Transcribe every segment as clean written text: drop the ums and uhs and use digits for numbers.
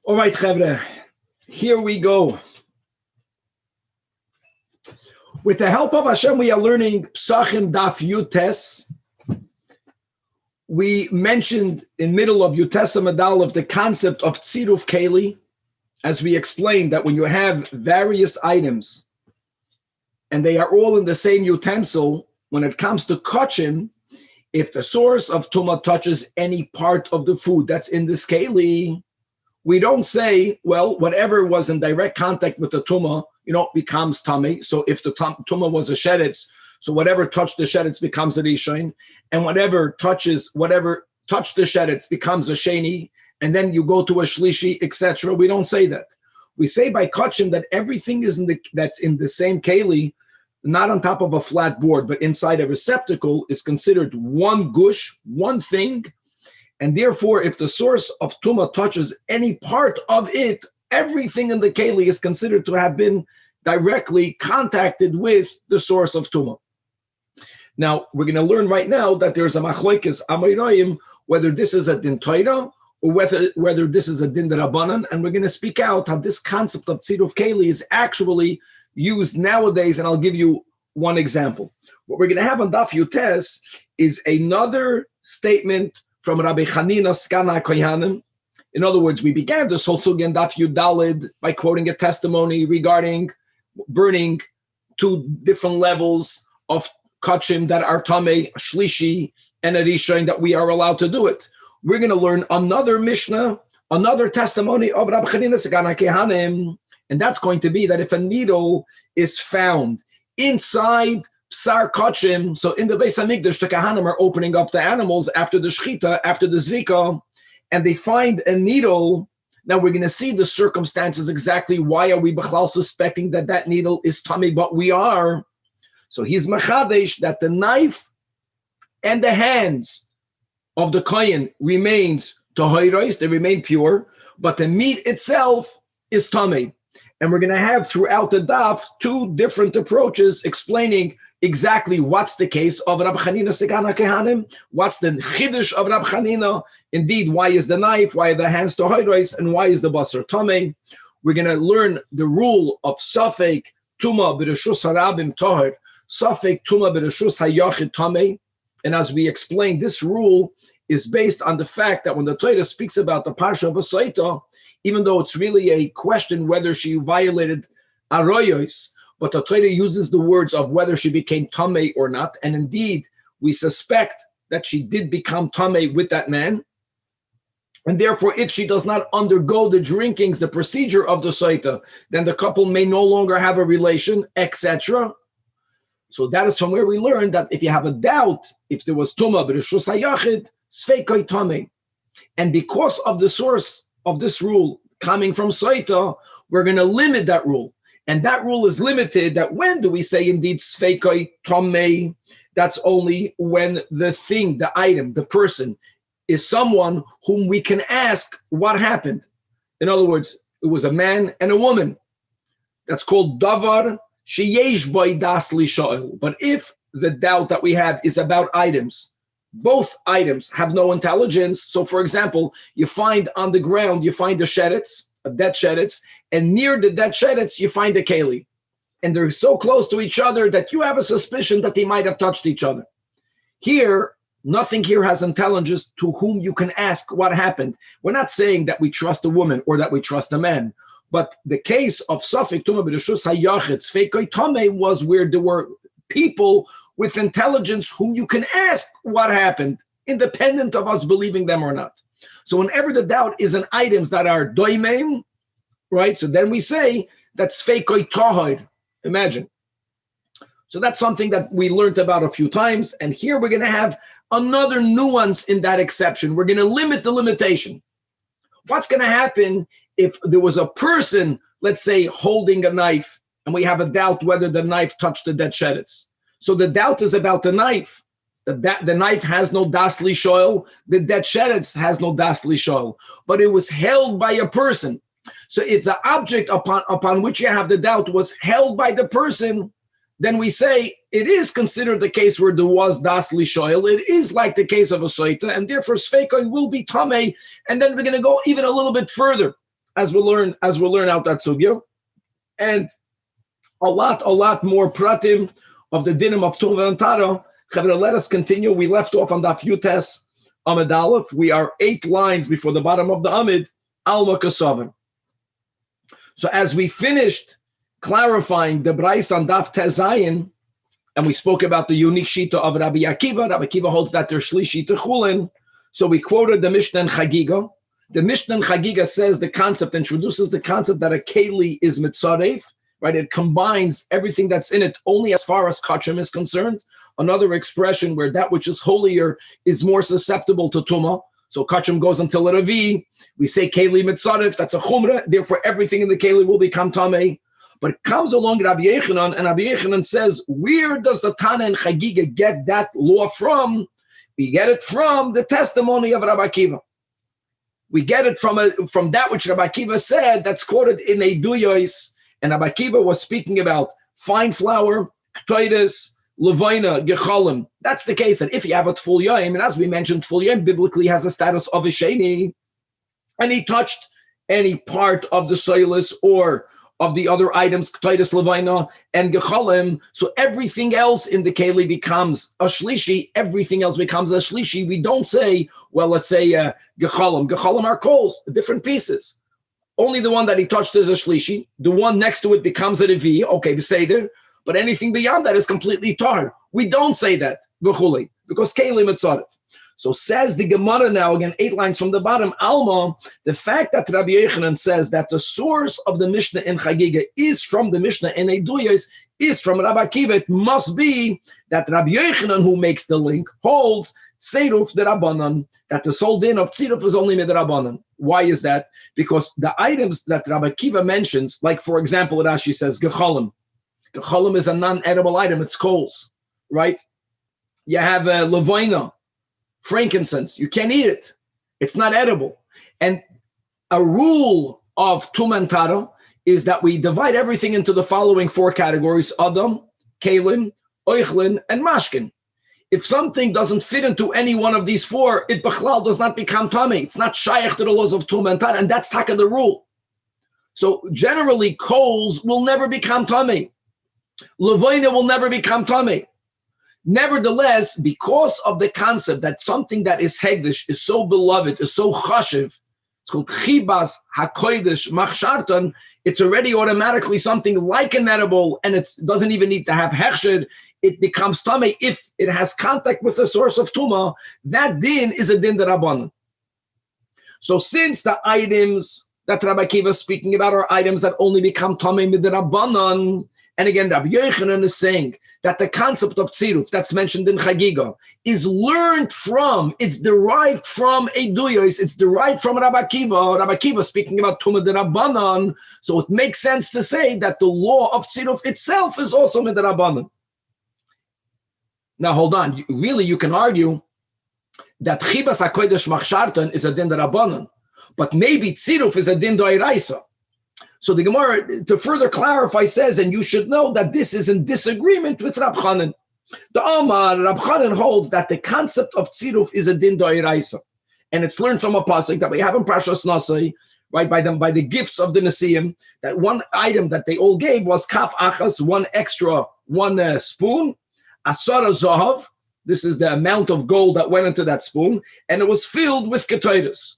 All right, Chavre, here we go. With the help of Hashem, we are learning PESACHIM Daf Yutes. We mentioned in middle of Yutes Medal of the concept of Tziruf Keli, as we explained that when you have various items and they are all in the same utensil, when it comes to kachim, if the source of tumah touches any part of the food that's in this keli, we don't say, well, whatever was in direct contact with the tumah, becomes tummy. So if the tumah was a sheretz, so whatever touched the sheretz becomes a rishon, and whatever touched the sheretz becomes a sheni, and then you go to a shlishi, etc. We don't say that. We say by kachim that everything that's in the same keli, not on top of a flat board, but inside a receptacle, is considered one gush, one thing. And therefore, if the source of tumah touches any part of it, everything in the keli is considered to have been directly contacted with the source of tumah. Now, we're going to learn right now that there's a machlokes amoraim, whether this is a din Torah or whether this is a din Rabbanan, and we're going to speak out how this concept of tziruf keli is actually used nowadays, and I'll give you one example. What we're going to have on Daf Yutes is another statement from Rabbi Chanina Skana Koyanim. In other words, we began this whole sugya in Daf Yudalid by quoting a testimony regarding burning two different levels of kachim that are tamei, shlishi, and a rishon, that we are allowed to do it. We're going to learn another Mishnah, another testimony of Rabbi Chanina Skana Koyanim, and that's going to be that if a needle is found inside psar kachim, so in the Beis Hamikdash, the Kahanim are opening up the animals after the shchita, after the zrika, and they find a needle. Now we're going to see the circumstances exactly. Why are we b'chlal suspecting that needle is tummy? But we are. So he's machadesh that the knife and the hands of the kohen remains tohiros, they remain pure, but the meat itself is tummy. And we're going to have throughout the daf two different approaches explaining exactly what's the case of Rabbi Chanina Skana Koyanim, what's the chiddush of Rabbi Chanina, indeed, why is the knife, why are the hands tohiros, and why is the basar tamei. We're going to learn the rule of safek tuma b'reshus harabim toher, safek tuma b'reshus hayachid tamei. And as we explained, this rule is based on the fact that when the Torah speaks about the parsha of Asaita, even though it's really a question whether she violated aroyos, but the Torah uses the words of whether she became tamei or not, and indeed we suspect that she did become tamei with that man, and therefore if she does not undergo the drinkings, the procedure of the saita, then the couple may no longer have a relation, etc. So that is from where we learned that if you have a doubt, if there was tumah b'reshus hayachid, sfeikoi tamei, and because of the source of this rule coming from saita, we're going to limit that rule. And that rule is limited that when do we say indeed sfeikoi tamei? That's only when the thing, the item, the person is someone whom we can ask what happened. In other words, it was a man and a woman. That's called davar sheyesh boi das lishoel. But if the doubt that we have is about items, both items have no intelligence. So for example, you find on the ground, you find a sheretz, a dead sheretz, and near the dead sheretz, you find a keli. And they're so close to each other that you have a suspicion that they might have touched each other. Here, nothing here has intelligence to whom you can ask what happened. We're not saying that we trust a woman or that we trust a man. But the case of Safek Tumah B'Reshus Hayachid Sfeikoi Tamei was where there were people with intelligence whom you can ask what happened, independent of us believing them or not. So whenever the doubt is in items that are doimeim, right? So then we say that sfeikoi tahor. Imagine. So that's something that we learned about a few times. And here we're going to have another nuance in that exception. We're going to limit the limitation. What's going to happen if there was a person, let's say, holding a knife, and we have a doubt whether the knife touched the dead sheretz? So the doubt is about the knife. The knife has no dasli shoel. The dead sheretz has no dasli shoel. But it was held by a person. So if the object upon which you have the doubt was held by the person, then we say it is considered the case where there was das lishoil. It is like the case of a soita, and therefore sveikoi will be tamei. And then we're going to go even a little bit further as we learn out that sugya, and a lot more pratim of the dinim of Tumah and Tara. Let us continue. We left off on Daf Yutes Amid Aleph. We are 8 lines before the bottom of the Amid, Alma Kasavim. So as we finished clarifying the Brais on Daf Tezayin, and we spoke about the unique shita of Rabbi Akiva. Rabbi Akiva holds that there's shlishi techulin. So we quoted the Mishnah and Chagiga. The Mishnah and Chagiga says the concept, introduces the concept that a keli is mitzaref, right? It combines everything that's in it only as far as kachim is concerned. Another expression where that which is holier is more susceptible to tumah. So kachim goes until a ravi. We say keli mitzaref, that's a chumrah. Therefore, everything in the keli will become tamei. But it comes along Rabbi Yechanan, and Rabbi Yechanan says, where does the Tana and Chagiga get that law from? We get it from the testimony of Rabbi Akiva. We get it from that which Rabbi Akiva said, that's quoted in Eiduyos, and Rabbi Akiva was speaking about fine flour, ktoides, levaina, gechalim. That's the case that if you have a tful yom, and as we mentioned, tful yom biblically has a status of a sheni, and he touched any part of the soilus or of the other items, ktoides, levaina, and gechalim, so everything else in the keli becomes a shlishi. Everything else becomes a shlishi. We don't say, well, let's say gechalim. Gechalim are coals, different pieces. Only the one that he touched is a shlishi. The one next to it becomes a revi. Okay, we say there, but anything beyond that is completely tar. We don't say that, v'chuli, because keli mitzaref. So says the Gemara now, again, 8 lines from the bottom, Alma, the fact that Rabbi Yechanan says that the source of the Mishnah in Chagiga is from the Mishnah in Eiduyos, is from Rabbi Akiva, it must be that Rabbi Yechanan, who makes the link, holds Tziruf de Rabbanan, that the sole din of Tziruf is only Mid Rabbanan. Why is that? Because the items that Rabbi Akiva mentions, like for example, Rashi says, Gechalim. Gechalim is a non-edible item, it's coals, right? You have levaina, frankincense, you can't eat it. It's not edible. And a rule of Tumah and Tara is that we divide everything into the following 4 categories: Adam, Kalim, Oichlin, and Mashkin. If something doesn't fit into any one of these 4, it b'chlal does not become Tamei. It's not shaykh to the laws of Tumah and Tara, and that's taka the rule. So generally, coals will never become Tamei. Levaina will never become Tamei. Nevertheless, because of the concept that something that is hegdish is so beloved, is so chashiv, it's called chibas hakodesh machshartan, it's already automatically something like an edible, and it doesn't even need to have hechshed. It becomes tamei if it has contact with the source of tumah. That din is a din derabanan. So since the items that Rabbi Akiva is speaking about are items that only become tamei midirabanan, and again, Rabbi Yechanan is saying that the concept of tziruf that's mentioned in Chagiga is learned from, it's derived from Eiduyos, it's derived from Rabbi Akiva. Rabbi Akiva speaking about Tumah D'Rabbanan, so it makes sense to say that the law of tziruf itself is also Midrabbanan. Now hold on, really you can argue that Chibas HaKodesh Machshartan is a din D'Rabbanan, but maybe tziruf is a din D'Oraisa. So the Gemara, to further clarify, says, and you should know that this is in disagreement with Rab Chanan. The Amar, Rab Chanan holds that the concept of tziruf is a din d'oraisa, and it's learned from a pasuk that we have in Parshas Nasai, right, by the gifts of the Nesiim, that one item that they all gave was kaf achas, one spoon, asara zahav, this is the amount of gold that went into that spoon, and it was filled with ketores.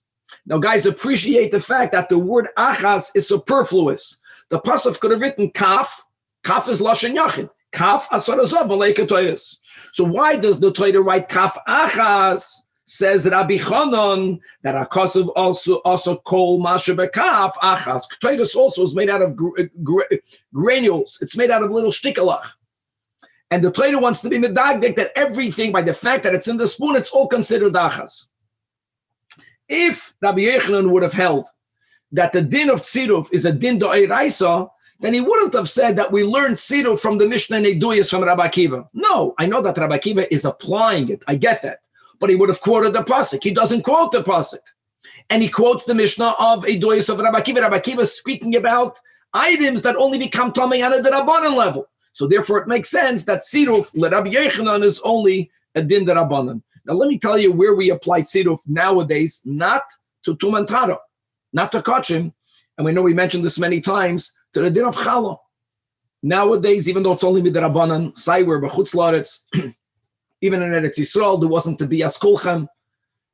Now, guys, appreciate the fact that the word achas is superfluous. The pasuk could have written kaf. Kaf is lashon yachid. Kaf asar azav malei ketores. So why does the Torah write kaf achas? Says Rabbi Chanan that akasav also kol masha bekaf achas. Ketores also is made out of granules. It's made out of little shtikalach. And the Torah wants to be medagdik that everything, by the fact that it's in the spoon, it's all considered achas. If Rabbi Yechanan would have held that the din of tziruf is a din d'oraisa, then he wouldn't have said that we learned tziruf from the Mishnah and Eiduyos from Rabbi Akiva. No, I know that Rabbi Akiva is applying it. I get that. But he would have quoted the pasuk. He doesn't quote the pasuk. And he quotes the Mishnah of a doyos of Rabbi Akiva. Rabbi Akiva is speaking about items that only become tamei on a derabanan level. So therefore, it makes sense that tziruf l'Rabbi Yochanan is only a din derabanan. Now, let me tell you where we apply tziruf nowadays, not to tuman tara, not to kachim, and we know we mentioned this many times, to the din of challah. Nowadays, even though it's only midrabanan, saywer b'chutz la'aretz, even in Eretz Yisrael, there wasn't to be askulchem.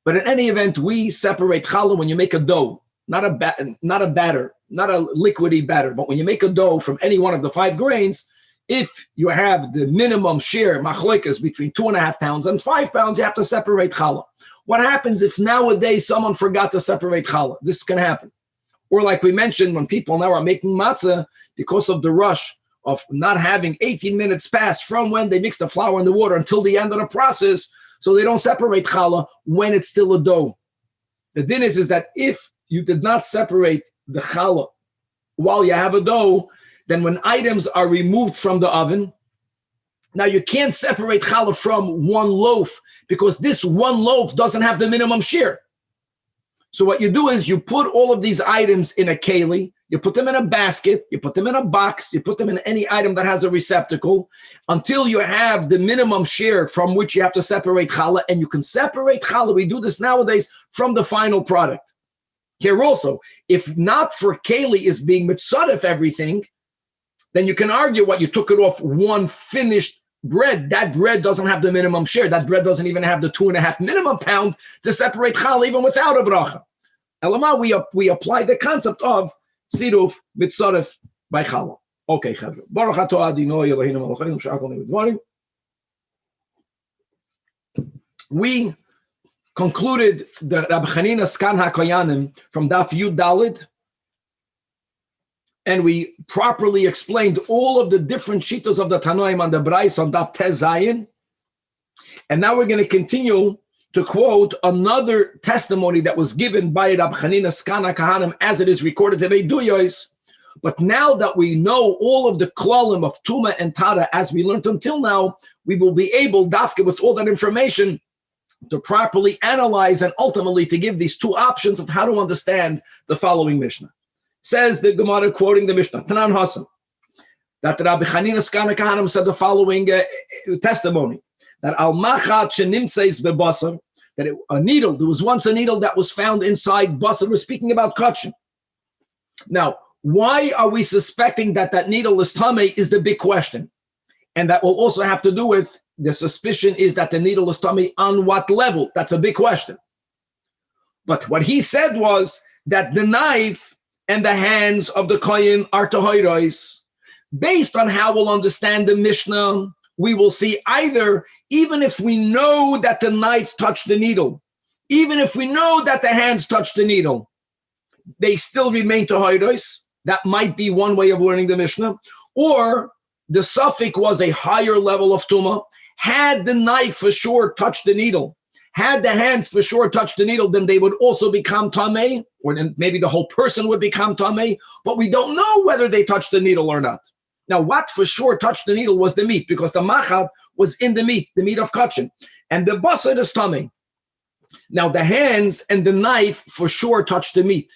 But in any event, we separate challah when you make a dough, not a batter, not a liquidy batter, but when you make a dough from any one of the 5 grains, if you have the minimum shiur machlokas between 2.5 pounds and 5 pounds, you have to separate challah. What happens if nowadays someone forgot to separate challah? This can happen. Or like we mentioned, when people now are making matzah, because of the rush of not having 18 minutes pass from when they mix the flour and the water until the end of the process, so they don't separate challah when it's still a dough. The din is that if you did not separate the challah while you have a dough, then when items are removed from the oven, now you can't separate challah from one loaf because this one loaf doesn't have the minimum shiur. So what you do is you put all of these items in a keli, you put them in a basket, you put them in a box, you put them in any item that has a receptacle until you have the minimum shiur from which you have to separate challah, and you can separate challah. We do this nowadays from the final product. Here also, if not for keli is being mitzadef everything, then you can argue what you took it off one finished bread. That bread doesn't have the minimum shiur. That bread doesn't even have the 2.5 minimum pound to separate challah even without a bracha. Elama, we apply the concept of tziruf mitzaref by challah. Okay, chavre. Baruch atah Adonai Eloheinu malachenu she'akol ne'vidvarim. We concluded the Rabbi Chanina Skan HaKoyanim from Daf Yud Dalid, and we properly explained all of the different shitos of the Tanoim on the Brais on Daf Tez Zayin. And now we're going to continue to quote another testimony that was given by Rabbi Chanina Skan HaKoyanim as it is recorded in Eiduyos. But now that we know all of the klalim of Tuma and Tara as we learned until now, we will be able, dafke, with all that information, to properly analyze and ultimately to give these 2 options of how to understand the following Mishnah. Says the Gemara quoting the Mishnah, Tanan Hassan, that Rabbi Chanina Skan HaKoyanim said the following testimony, that al machat shenimtzeis bebasar, that a needle, there was once a needle that was found inside basar. We're speaking about kachim. Now, why are we suspecting that that needle is tamei is the big question. And that will also have to do with the suspicion is that the needle is tamei on what level? That's a big question. But what he said was that the knife and the hands of the kohen are tahoros. Based on how we'll understand the Mishnah, we will see either, even if we know that the knife touched the needle, even if we know that the hands touched the needle, they still remain tahoros. That might be one way of learning the Mishnah. Or the suffix was a higher level of tumah. Had the knife for sure touched the needle, had the hands for sure touched the needle, then they would also become tamei, or then maybe the whole person would become tamei, but we don't know whether they touched the needle or not. Now, what for sure touched the needle was the meat, because the machad was in the meat of kachin, and the basar is tamei. Now, the hands and the knife for sure touched the meat,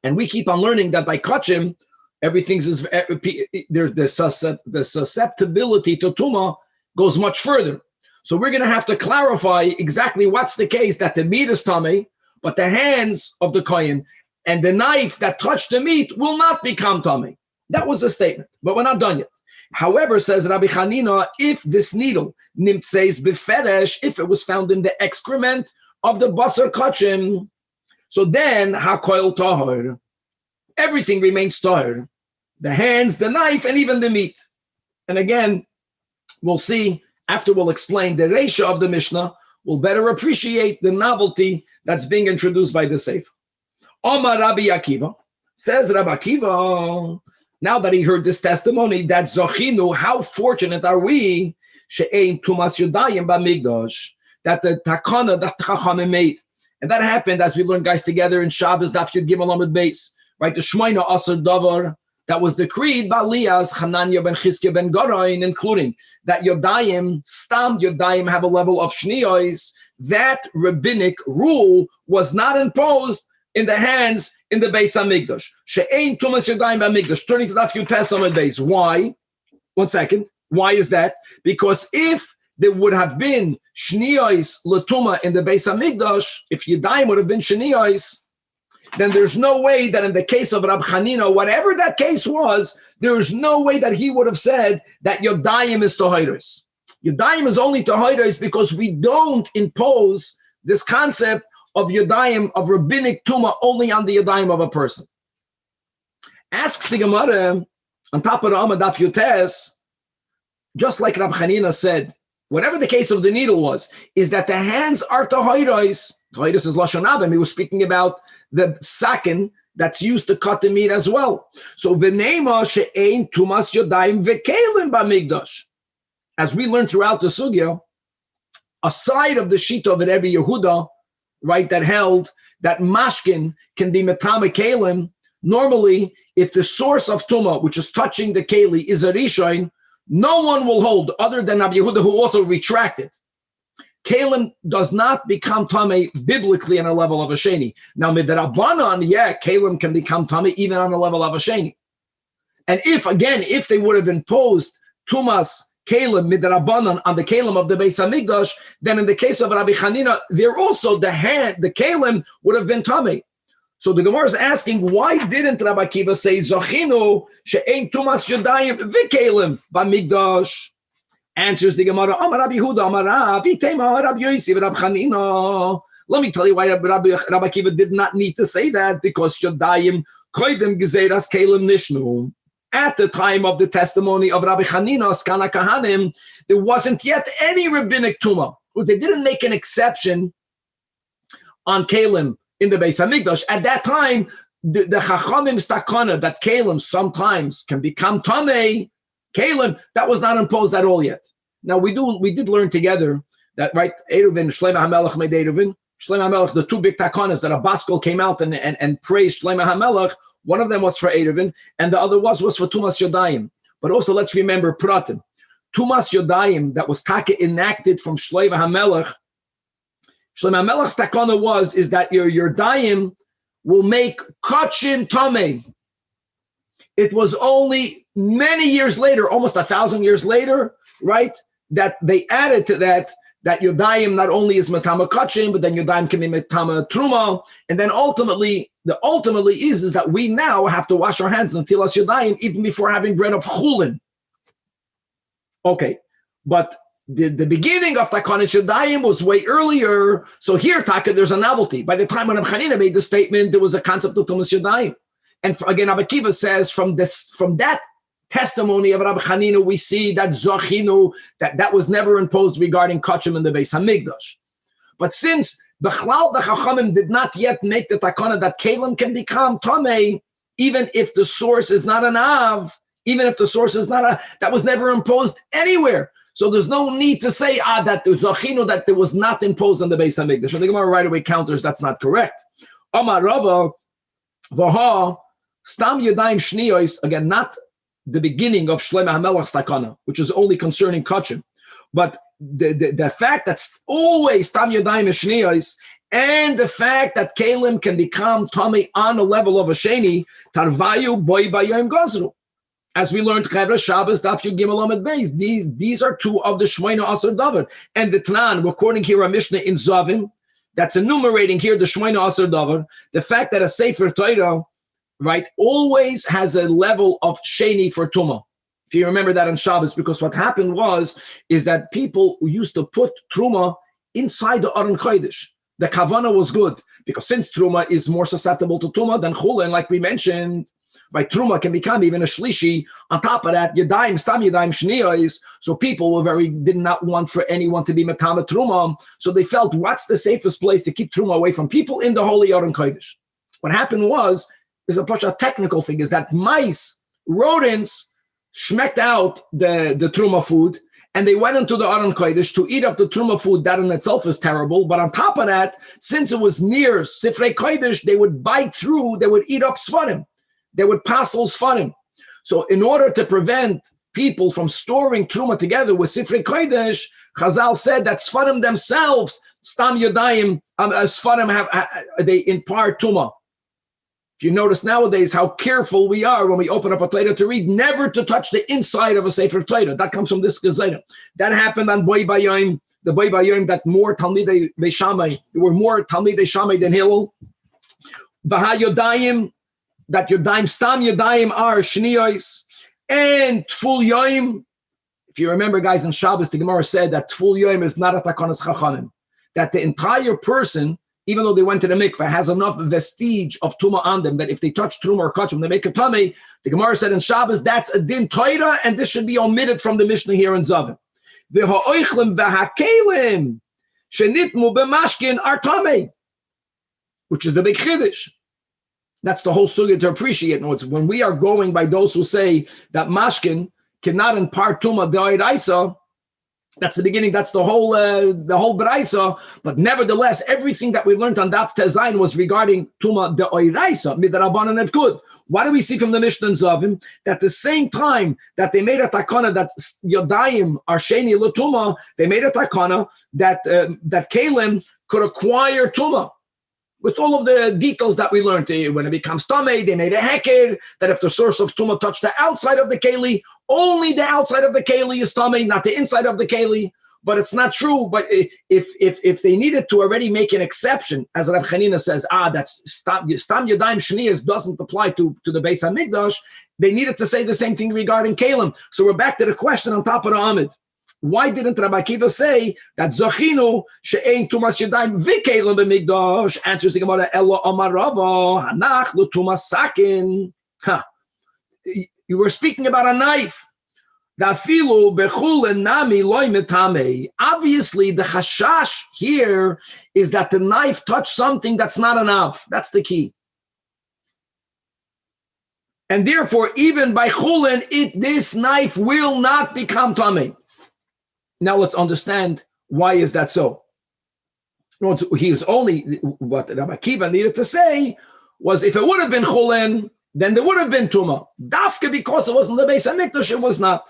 and we keep on learning that by kachim, there's the susceptibility to tumah goes much further. So we're going to have to clarify exactly what's the case, that the meat is tamei, but the hands of the kohen and the knife that touched the meat will not become tamei. That was a statement, but we're not done yet. However, says Rabbi Chanina, if this needle nimtzeis beferesh, if it was found in the excrement of the basar kachim, so then hakoil tahor, everything remains tahor, the hands, the knife, and even the meat. And again, we'll see. After we'll explain the reisha of the Mishnah, we'll better appreciate the novelty that's being introduced by the Sefer. Omar Rabbi Akiva, says Rabbi Akiva, now that he heard this testimony, that Zochinu, how fortunate are we, she'ein tumas yudayim b'migdash, that the takana that Chachamim made. And that happened, as we learned, guys, together in Shabbos, Daf Yud Gimel Amud Beis, right? The Shmoina Asar Davar, that was decreed by Aliyah's Hananya ben Chizkiah ben Gorain, including that Yodayim, Stam Yodayim, have a level of Shniyos. That rabbinic rule was not imposed in the hands in the Beis Hamikdash. She'ein tumas yadayim b'hamikdash. Turning to Daf Yutes Amud Beis. Why? 1 second. Why is that? Because if there would have been shniyos l'tuma in the Beis Hamikdash, if yadayim would have been shniyos, then there's no way that in the case of Rab Chanina, whatever that case was, there's no way that he would have said that yadayim is tohiros. Yadayim is only tohiros because we don't impose this concept of yadayim, of rabbinic tuma, only on the yadayim of a person. Asks the Gemara on top of the Amud Daf Yutes, just like Rab Chanina said, whatever the case of the needle was, is that the hands are tohiros. Tohiros is Lashon Abim. He was speaking about the sakin that's used to cut the meat as well. So v'neima she'ein tumas yadayim v'kelim b'mikdash. As we learned throughout the sugya, aside of the shita of Rabbi Yehuda, right, that held that mashkin can be metame kelim, normally if the source of tuma, which is touching the keli, is a rishon, no one will hold other than Rabbi Yehuda, who also retracted. Kalim does not become tamei biblically on a level of a sheni. Now, midrabanan, yeah, kalim can become tamei even on the level of a sheni. And if they would have imposed tumas kalim midrabanan on the kalim of the Beis Hamikdash, then in the case of Rabbi Chanina, there also the kalim would have been tamei. So the Gemara is asking, why didn't Rabbi Akiva say Zachinu she'ein tumas yadayim v'kelim b'mikdash? Answers the Gemara, Amar Rabbi Yehuda, Amar Rav, Itema Rabbi Yosef, Rabbi Chanina. Let me tell you why Rabbi Akiva did not need to say that, because Yadayim koydem gezeiras kelim nishnu. At the time of the testimony of Rabbi Chanina, Skana Kahanim, there wasn't yet any rabbinic tuma, because they didn't make an exception on kelim in the Beis Hamikdash. At that time, the Chachamim's takana that kelim sometimes can become tamei, kelim, that was not imposed at all yet. Now we did learn together that, right, Eruvin, Shlomo HaMelech made Eruvin. Shlomo HaMelech, the two big takanas that a Baskel came out and praised Shlomo HaMelech, one of them was for Eruvin, and the other was for Tumas Yodayim. But also let's remember Pratim. Tumas Yodayim that was taka enacted from Shlomo HaMelech. Shlomo HaMelech's takana is that your Dayim will make Kachim Tameh. It was only many years later, almost 1,000 years later, right, that they added to that Yodayim not only is Matama Kachim, but then Yodayim can be Matama Truma. And then ultimately is that we now have to wash our hands until us Yodayim even before having bread of Chulin. Okay, but the beginning of Takanis Yodayim was way earlier. So here, Taka, there's a novelty. By the time when Rabbi Chanina made the statement, there was a concept of Tumas Yodayim. And again, Rabbi Akiva says from that testimony of Rabbi Chanina, we see that Zochinu, that was never imposed regarding Kachim in the Beis Hamikdash. But since the Chachamim did not yet make the takana that Kalim can become Tamei, even if the source is not an Av, that was never imposed anywhere. So there's no need to say that the Zochinu, that there was not imposed on the Beis Hamikdash. So the Gemara right away counters that's not correct. Amar Rava, Vaha, Stam Yadayim Shniyos, again, not the beginning of Shlomo HaMelech's takana, which is only concerning Kachim, but the fact that's always Stam Yadayim Shniyos, and the fact that Kalim can become Tami on a level of a Sheni, Tarvayu Boy Bayom Gazru. As we learned, Chevra Shabbos, Daf Yud Gimel Amud Beis, these are two of the Shmoina Asar Davar. And the Tanan, we're quoting here a Mishnah in Zavim, that's enumerating here the Shmoina Asar Davar, the fact that a Sefer Torah, right, always has a level of sheni for Tumah. If you remember that on Shabbos, because what happened is that people used to put Truma inside the Aron Kodesh. The Kavana was good, because since Truma is more susceptible to Tumah than Chulin, like we mentioned, right, Truma can become even a Shlishi. On top of that, Yadayim, Stam Yadayim Shniyos, so people did not want for anyone to be Matama Truma, so they felt, what's the safest place to keep Truma away from people? In the Holy Aron Kodesh. What happened is a technical thing, is that mice, rodents, schmecked out the Truma food, and they went into the Aron Kodesh to eat up the Truma food. That in itself is terrible. But on top of that, since it was near Sifrei Kodesh, they would bite through, they would eat up Sfarim. They would passel Sfarim. So in order to prevent people from storing Truma together with Sifrei Kodesh, Chazal said that Sfarim themselves, Stam Yodayim, Sfarim they impart Truma. If you notice nowadays how careful we are when we open up a Torah to read, never to touch the inside of a Sefer Torah. That comes from this Gezerah. That happened on Boi Bayom, the Boi Bayom, that more Talmidei Beishamai, there were more Talmidei Shammai than Hillel. Vaha Yodayim, that Yodayim, Stam Yodayim are Shniyos, and Tful Yoim. If you remember, guys, in Shabbos, the Gemara said that Tful Yoim is not a Takonas Chachamim, that the entire person, even though they went to the mikveh, has enough vestige of Tumah on them that if they touch Truma or Kachim, they make a tummy. The Gemara said in Shabbos, that's a din Torah, and this should be omitted from the Mishnah here in Zavim. The ha'oichlim v'ha'kelim shenitmu b'mashkin are tamei, which is a big chiddush. That's the whole sugya to appreciate. No, it's when we are going by those who say that mashkin cannot impart Tumah d'oraisa. That's the beginning. That's the whole Beraisa. But nevertheless, everything that we learned on Daf Tezayin was regarding Tuma de Oiraisa, Midrabanan et Good. What do we see from the Mishnah Zavim? That the same time that they made a takana that Yodayim are Sheni L'Tuma, they made a takana that Kalim could acquire Tuma. With all of the details that we learned, when it becomes Tamei, they made a heker, that if the source of Tumah touched the outside of the Keli, only the outside of the Keli is Tamei, not the inside of the Keli. But it's not true. But if they needed to already make an exception, as Rav Chanina says, that's Stam Yadayim Shniyas doesn't apply to the Beis HaMikdash, they needed to say the same thing regarding Kalim. So we're back to the question on top of the Amid. Why didn't Rabbi Akiva say that Zachinu she'ein tumas yadayim v'kelim b'mikdash? Answers the Gemara, Elo Amar Rava Hanach l'tumas sakin. You were speaking about a knife. Dafilu bechulin nami loy metame. Obviously, the chashash here is that the knife touched something that's not enough. That's the key. And therefore, even by chulin, this knife will not become tamei. Now let's understand why is that so. He was only, what Rabbi Akiva needed to say was, if it would have been chulin, then there would have been tuma. Dafka, because it wasn't the Beis HaMikdash, it was not.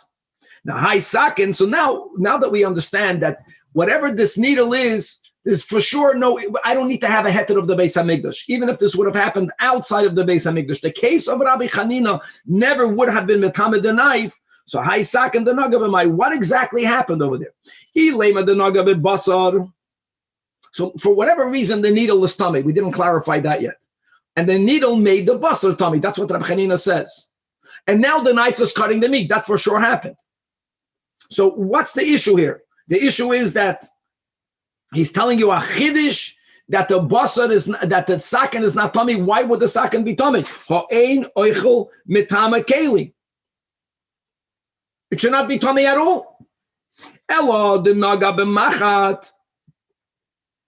Now, high sakin. So now that we understand that whatever this needle is, there's for sure no. I don't need to have a heter of the Beis HaMikdash, even if this would have happened outside of the Beis HaMikdash. The case of Rabbi Chanina never would have been metamed the knife. So high sakin the nagabimai. What exactly happened over there? Ilema the nagabim basar. So for whatever reason, the needle is tummy. We didn't clarify that yet. And the needle made the basar tummy. That's what Rabbi Chanina says. And now the knife is cutting the meat. That for sure happened. So what's the issue here? The issue is that he's telling you a chiddush that the basar is that the sakin is not tummy. Why would the sakin be tummy? Ha'ein oichel mitama keli. It should not be tummy at all. Ella the naga b'machat.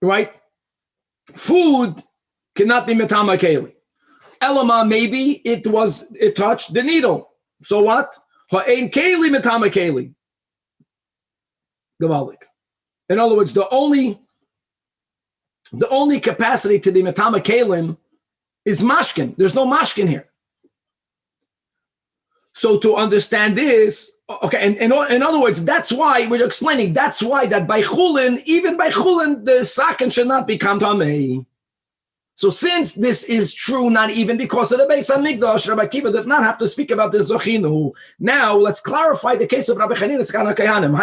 Right? Food cannot be mitama keli. Elama, maybe it touched the needle. So what? Ha'ein keli mitama keli. Gavalik. In other words, the only capacity to be metama kelim is mashkin. There's no mashkin here. So to understand this, okay, and in other words, that's why we're explaining. That's why that by chulin, even by chulin, the sakin should not become tamei. So since this is true, not even because of the Beis HaMikdash, Rabbi Akiva did not have to speak about the Zochinu. Now let's clarify the case of Rabbi Chanina Skana Kayanim.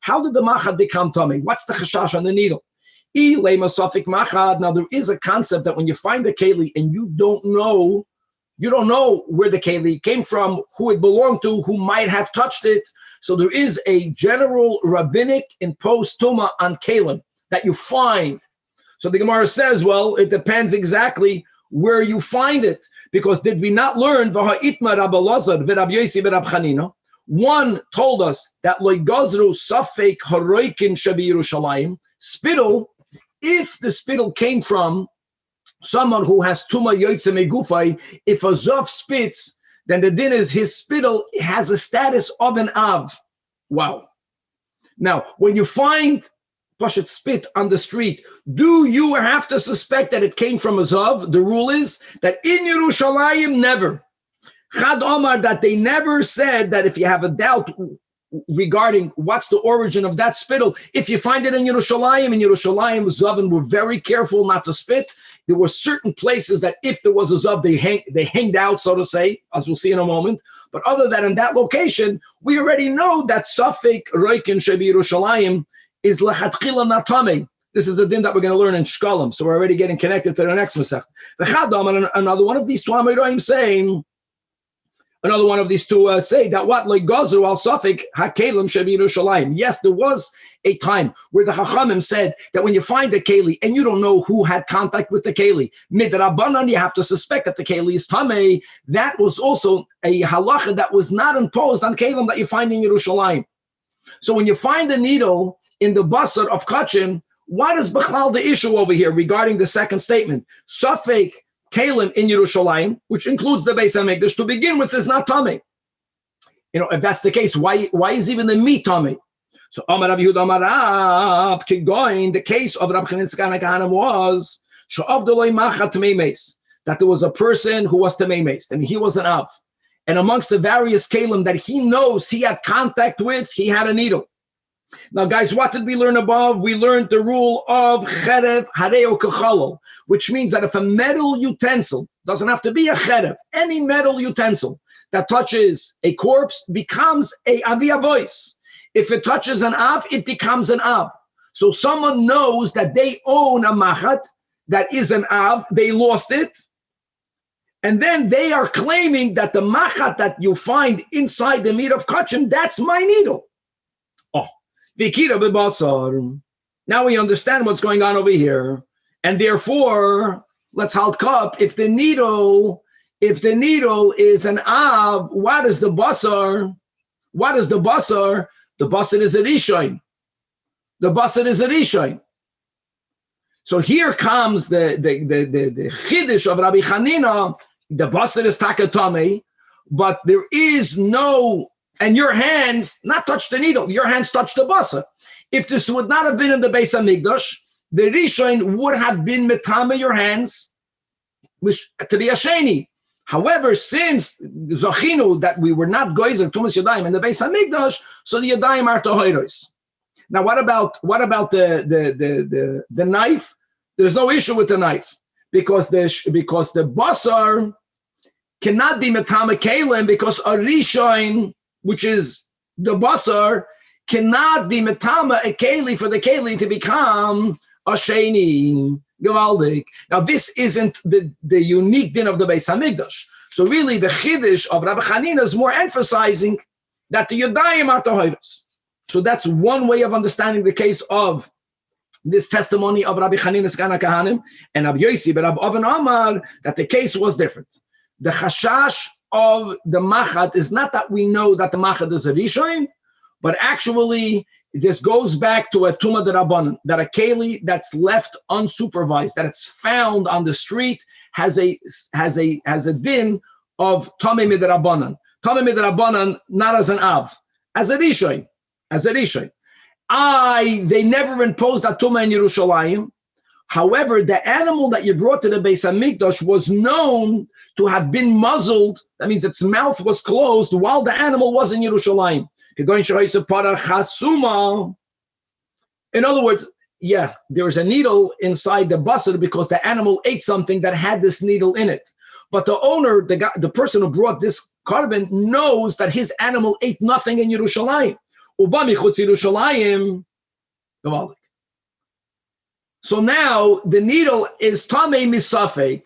How did the machad become tummy? What's the chashash on the needle? Now there is a concept that when you find the keli and you don't know where the keli came from, who it belonged to, who might have touched it. So there is a general rabbinic imposed tuma on kelim that you find. So the Gemara says, well, it depends exactly where you find it. Because did we not learn, one told us that loigazru safek haroikin shabi Yerushalayim, spittle, if the spittle came from someone who has tuma yoytze megufay, if a zav spits, then the din is his spittle has a status of an av. Wow. Now, when you find Pashat spit on the street, do you have to suspect that it came from a zav? The rule is that in Yerushalayim, never. Chad Omar, that they never said that if you have a doubt regarding what's the origin of that spittle. If you find it in Yerushalayim, Zavin were very careful not to spit. There were certain places that if there was a Zav, they hanged out, so to say, as we'll see in a moment. But other than in that location, we already know that Safek Roikin Shebi Yerushalayim is Lechatchila Natame. This is a din that we're going to learn in Shkalim. So we're already getting connected to the next Masech. The Chadam, another one of these two Amiroim saying, another one of these two say that what like Gazru al Safik Hakelim Shebi Yerushalayim. Yes, there was a time where the Chachamim said that when you find a keli and you don't know who had contact with the keli, midrabanan, you have to suspect that the keli is tamei. That was also a halacha that was not imposed on kelim that you find in Yerushalayim. So when you find a needle in the basar of kachim, what is b'chlal the issue over here regarding the second statement? Safek Kalim in Yerushalayim, which includes the Beis HaMikdash, to begin with, is not tummy. You know, if that's the case, why is even the meat tummy? So Amar Rabbi Yehuda Amar Rab, keep going. The case of Rabbi Chanina Kahanim was that there was a person who was tamei, and he was an av. And amongst the various kalim that he knows he had contact with, he had a needle. Now, guys, what did we learn above? We learned the rule of cherev hareo kechalol, which means that if a metal utensil, doesn't have to be a cherev, any metal utensil that touches a corpse becomes a avia voice. If it touches an av, it becomes an av. So someone knows that they own a machat that is an av, they lost it, and then they are claiming that the machat that you find inside the meat of kachim, that's my needle. Now we understand what's going on over here, and therefore let's halt up. If the needle is an av, what is the basar? What is the basar? The basar is a rishon. The basar is a rishon. So here comes the chiddush of Rabbi Chanina. The basar is takatame, but there is no. And your hands not touch the needle, your hands touch the basar. If this would not have been in the Beis HaMikdash, the Rishon would have been metame your hands, which to be a sheni. However, since Zachinu that we were not goyzer tumas yadayim in the Beis HaMikdash, so the yadayim are tohoros. Now, what about the knife? There's no issue with the knife because the basar cannot be metame kalim because a Rishon, which is the basar, cannot be metama a keli for the keli to become a sheni gewaldik. Now this isn't the unique din of the Beis HaMikdash. So really the chiddush of Rabbi Chanina is more emphasizing that the yadayim are tohoros. So that's one way of understanding the case of this testimony of Rabbi Chanina's Kana Kahanim and Rabbi Yossi, but Rabbi Oven Amar that the case was different. The chashash of the machat is not that we know that the machat is a rishon, but actually this goes back to a tuma d'Rabbanan, that a keli that's left unsupervised, that it's found on the street, has a din of tamei midrabbanan. Tamei midrabbanan, not as an av, as a rishon, They never imposed that tuma in Yerushalayim. However, the animal that you brought to the Beis HaMikdash was known to have been muzzled. That means its mouth was closed while the animal was in Yerushalayim. In other words, yeah, there was a needle inside the basar because the animal ate something that had this needle in it. But the owner, the person who brought this carbon, knows that his animal ate nothing in Yerushalayim. So now the needle is tamei misafek,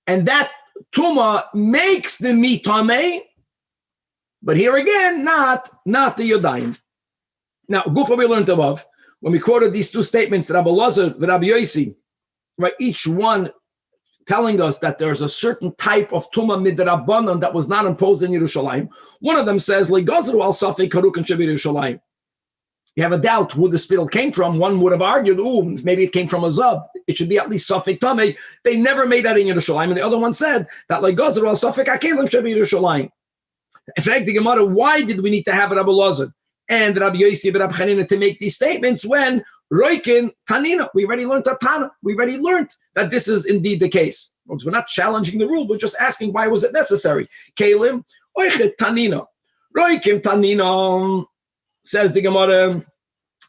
and that tuma makes the meat tamei, but here again, not the yodayim. Now, Gufa we learned above, when we quoted these two statements, Rabbi Lazar and Rabbi Yossi, right, each one telling us that there's a certain type of tuma midrabbanan that was not imposed in Yerushalayim. One of them says, "Legazru al safek karuk and shebir Yerushalayim." You have a doubt who the spittle came from. One would have argued, maybe it came from a zav. It should be at least safek tamei. They never made that in Yerushalayim. And the other one said that legazru al safek hakelim shebir Yerushalayim. In fact, the Gemara, why did we need to have Rabbi Lazar and Rabbi Yossi and Rabbi Chanina to make these statements when Roikin Tanina, we already learned that Tanach, we already learned that this is indeed the case. We're not challenging the rule, we're just asking why was it necessary. Kalim, Oichet Tanina. Roikim Tanina, says the Gemara,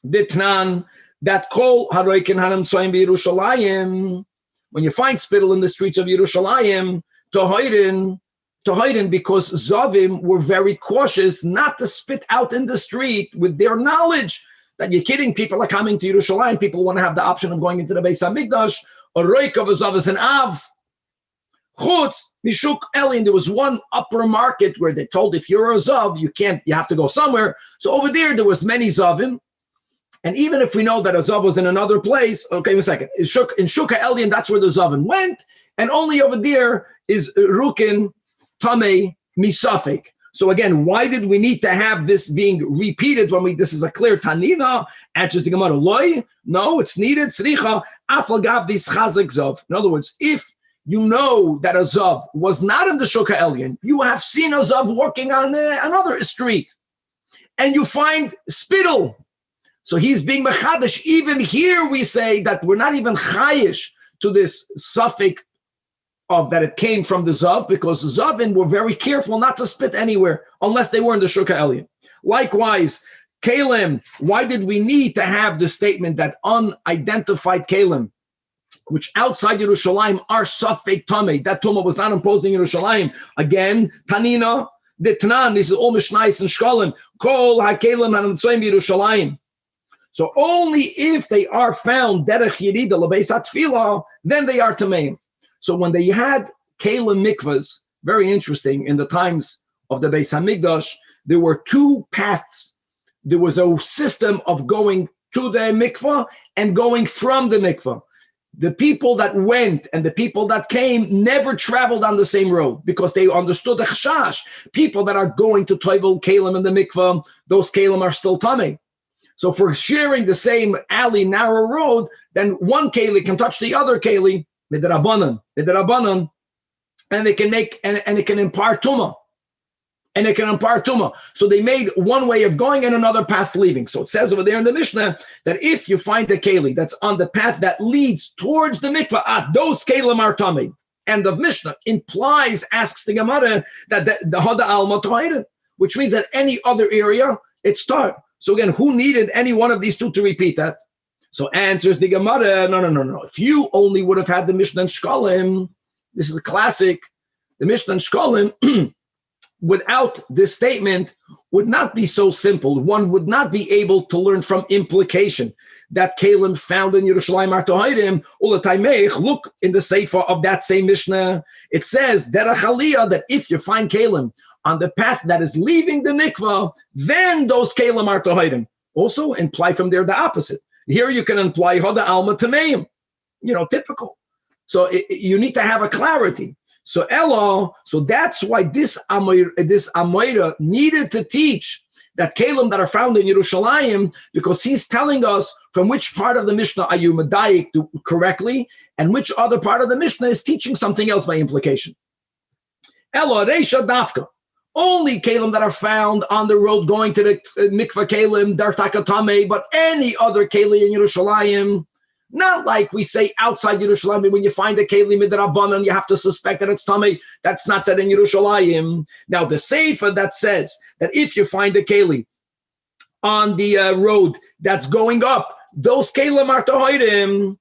Ditnan, that Kol Haroikin Hanam Soim Yerushalayim, when you find spittle in the streets of Yerushalayim, to hide because Zavim were very cautious not to spit out in the street with their knowledge that you're kidding, people are coming to Yerushalayim, people want to have the option of going into the Beis HaMikdash, or Roik of a Zav is an Av. Chutz, Mishuk Elin, there was one upper market where they told if you're a Zav, you have to go somewhere. So over there was many Zavim. And even if we know that a Zav was in another place, okay, a second, in Shuka Elin, that's where the Zavim went. And only over there is Rukin, Tamei, Misafik. So again, why did we need to have this being repeated when this is a clear Tanina? Answers the Gemara, Loi? No, it's needed. Sricha, Afal Gav dis Chazak Zav. In other words, if you know that a Zav was not in the Shuka Elyon, you have seen a Zav walking on another street, and you find spittle. So he's being mechadish. Even here we say that we're not even chayish to this suffix of that it came from the Zav, because the Zavin were very careful not to spit anywhere unless they were in the Shuka Elyon. Likewise, Kalim, why did we need to have the statement that unidentified Kalim, which outside Yerushalayim are suffix tamei, that Tumah was not imposing Yerushalayim? Again, Tanina, Ditnan, this is all Mishnais and Shkolim, Kol HaKalim HaNemtzoim Yerushalayim. So only if they are found derech yirida lebeis hatefila, then they are tameim. So when they had Kalim mikvahs, very interesting, in the times of the Beis HaMikdash, there were two paths. There was a system of going to the mikvah and going from the mikvah. The people that went and the people that came never traveled on the same road because they understood the chashash. People that are going to toivel Kalim in the mikvah, those Kalim are still tamei. So for sharing the same alley, narrow road, then one Keli can touch the other Keli, midrabanan, and it can make and it can impart tumah. And it can impart tumah. So they made one way of going and another path leaving. So it says over there in the Mishnah that if you find a Keli that's on the path that leads towards the mikvah, those Kelim are tamei. And the Mishnah implies, asks the Gemara, that the Hada Alma Tohairin, which means that any other area, it's tar. So again, who needed any one of these two to repeat that? So answers the Gemara, no. If you only would have had the Mishnah and Shkolim, this is a classic, the Mishnah and Shkolim, without this statement, would not be so simple. One would not be able to learn from implication that Kalim found in Yerushalayim are tohairim. Look in the Sefer of that same Mishnah. It says, derech Aliyah, that if you find Kalim on the path that is leaving the mikvah, then those Kalim are tohairim. Also imply from there the opposite. Here you can imply Hoda Alma Tameim, typical. So you need to have a clarity. So that's why this Amoira needed to teach that Kalim that are found in Yerushalayim, because he's telling us from which part of the Mishnah are you medayik correctly, and which other part of the Mishnah is teaching something else by implication. Reisha Dafka. Only Kalim that are found on the road going to the mikvah Kalim, Dartaka Tamei, but any other Kali in Yerushalayim, not like we say outside Yerushalayim, when you find a Kali midrabanan, you have to suspect that it's Tamei. That's not said in Yerushalayim. Now the Sefer that says that if you find a Kali on the road that's going up, those Kalim are tohairim.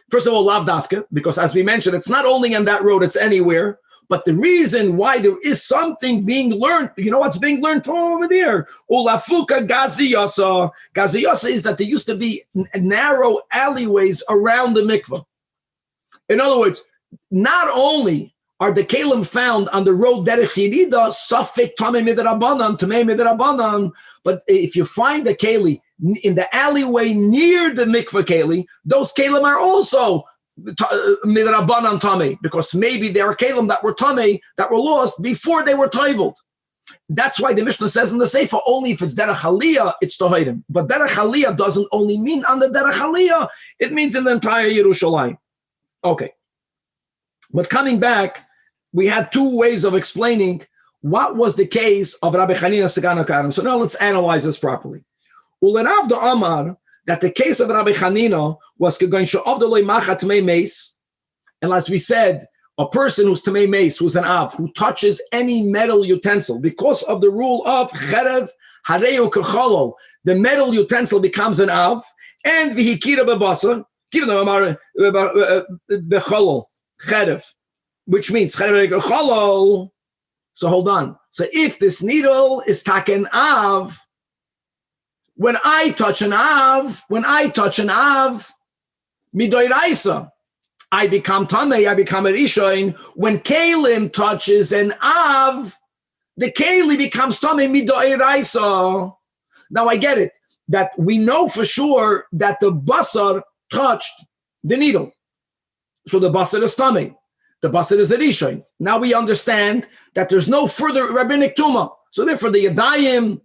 First of all, lav dafka, because as we mentioned, it's not only on that road, it's anywhere. But the reason why there is something being learned, what's being learned from over there? Ulafuka gaziyasa. Gaziyasa is that there used to be narrow alleyways around the mikvah. In other words, not only are the kalim found on the road derech yirida, safek tamei midrabanan, tamei midrabanan, but if you find a keli in the alleyway near the mikvah keli, those kalim are also midrabanan tamei, because maybe there are kalim that were tamei that were lost before they were toiveled. That's why the Mishnah says in the Sefer only if it's derech Aliyah it's tohairim. But derech Aliyah doesn't only mean on the derech Aliyah; it means in the entire Yerushalayim. Okay, but coming back, we had two ways of explaining what was the case of Rabbi Chanina Segana Karam. So now let's analyze this properly. Ulerav the Amar, that the case of Rabbi Chanina was going to machat mei meis, and as we said, a person who's tamei meis, who's an av, who touches any metal utensil, because of the rule of cherev hareu kecholol, the metal utensil becomes an av, and v'hikira bebasar, becholol, cherev, which means cherev kecholol. So hold on. So if this needle is taken av, when I touch an av, midoiraisa, I become tamei, I become a rishon. When kalim touches an av, the keli becomes tamei midoiraisa. Now I get it, that we know for sure that the basar touched the needle. So the basar is tamei. The basar is a rishon. Now we understand that there's no further rabbinic tuma. So therefore the yadayim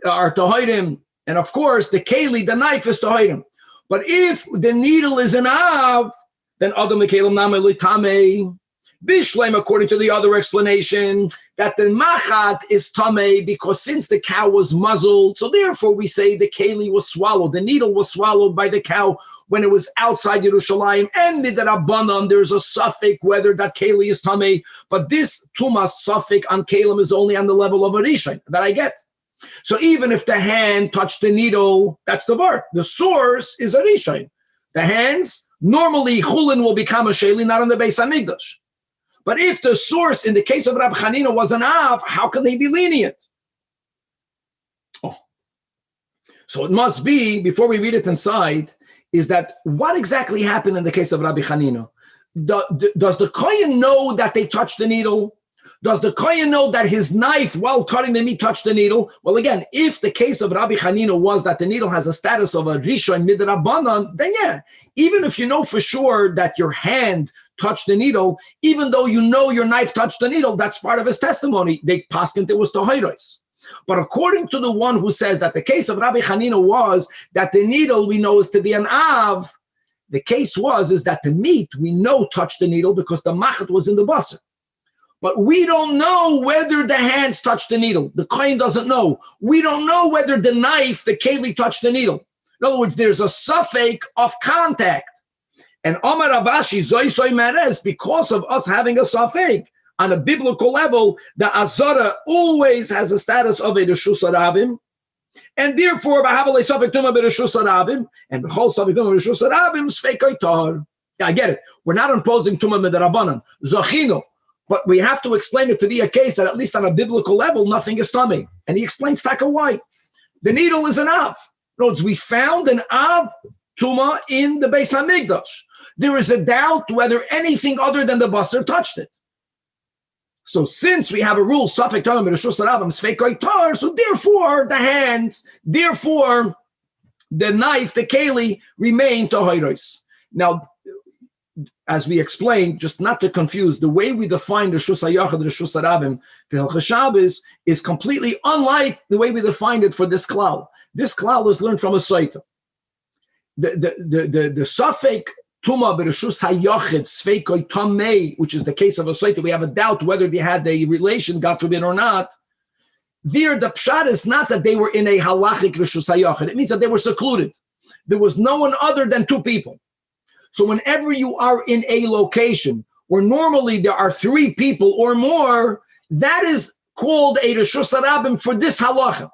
are tahirim, and of course the keli, the knife, is tahirim. But if the needle is an av, then adam mekalim namei tamei. Bishlem, according to the other explanation, that the machat is tamei because since the cow was muzzled, so therefore we say the keli was swallowed, the needle was swallowed by the cow when it was outside Yerushalayim, and midrabanan there's a suffix whether that keli is tamei, but this tumas suffix on kalim is only on the level of a rishon, that I get. So even if the hand touched the needle, that's the bar. The source is a rishon. The hands, normally chulin will become a sheli, not on the Beis Hamikdash. But if the source in the case of Rabbi Chanina was an av, how can they be lenient? Oh. So it must be, before we read it inside, is that what exactly happened in the case of Rabbi Chanina? Does the kohen know that they touched the needle? Does the kohen know that his knife, while cutting the meat, touched the needle? Well, again, if the case of Rabbi Chanina was that the needle has a status of a rishon midrabanan, then yeah, even if you know for sure that your hand touched the needle, even though you know your knife touched the needle, that's part of his testimony. They paskent it was tohiros. But according to the one who says that the case of Rabbi Chanina was that the needle we know is to be an av, the case is that the meat we know touched the needle because the machat was in the basar. But we don't know whether the hands touched the needle. The kohen doesn't know. We don't know whether the knife, the keli, touched the needle. In other words, there's a suffix of contact. And Omar Abashi, Zoi Soy Merez, because of us having a suffix, on a biblical level, the Azara always has a status of a Reshus Harabim, and therefore, B'havalei Suffix Tumah B'Reshus Harabim, and the whole Suffix Tumah B'Reshus Harabim, Sfeikoi Tar. Yeah, I get it. We're not imposing Tumah Midrabanan, Zochino, but we have to explain it to be a case that at least on a biblical level, nothing is tummy. And he explains Taka why. The needle is an Av. In other words, we found an Av Tumah in the Beis Hamikdash. There is a doubt whether anything other than the basar touched it. So since we have a rule, Safek Tumah B'Reshus Harabim Sfeikoi Tar, so therefore the hands, therefore the knife, the keli, remain tohiros. Now, as we explained, just not to confuse, the way we define the Reshus HaYachid, the Reshus Harabim, the Hilchos Shabbos, is completely unlike the way we defined it for this klal. This klal is learned from a Saita. The suffix Tumah B'Reshus HaYachid Sfeikoi Tamei, which is the case of a Saita, we have a doubt whether they had a relation, God forbid, or not. There, the pshat is not that they were in a halachic Reshus HaYachid. It means that they were secluded. There was no one other than two people. So whenever you are in a location where normally there are three people or more, that is called a Reshus Harabim for this halacha.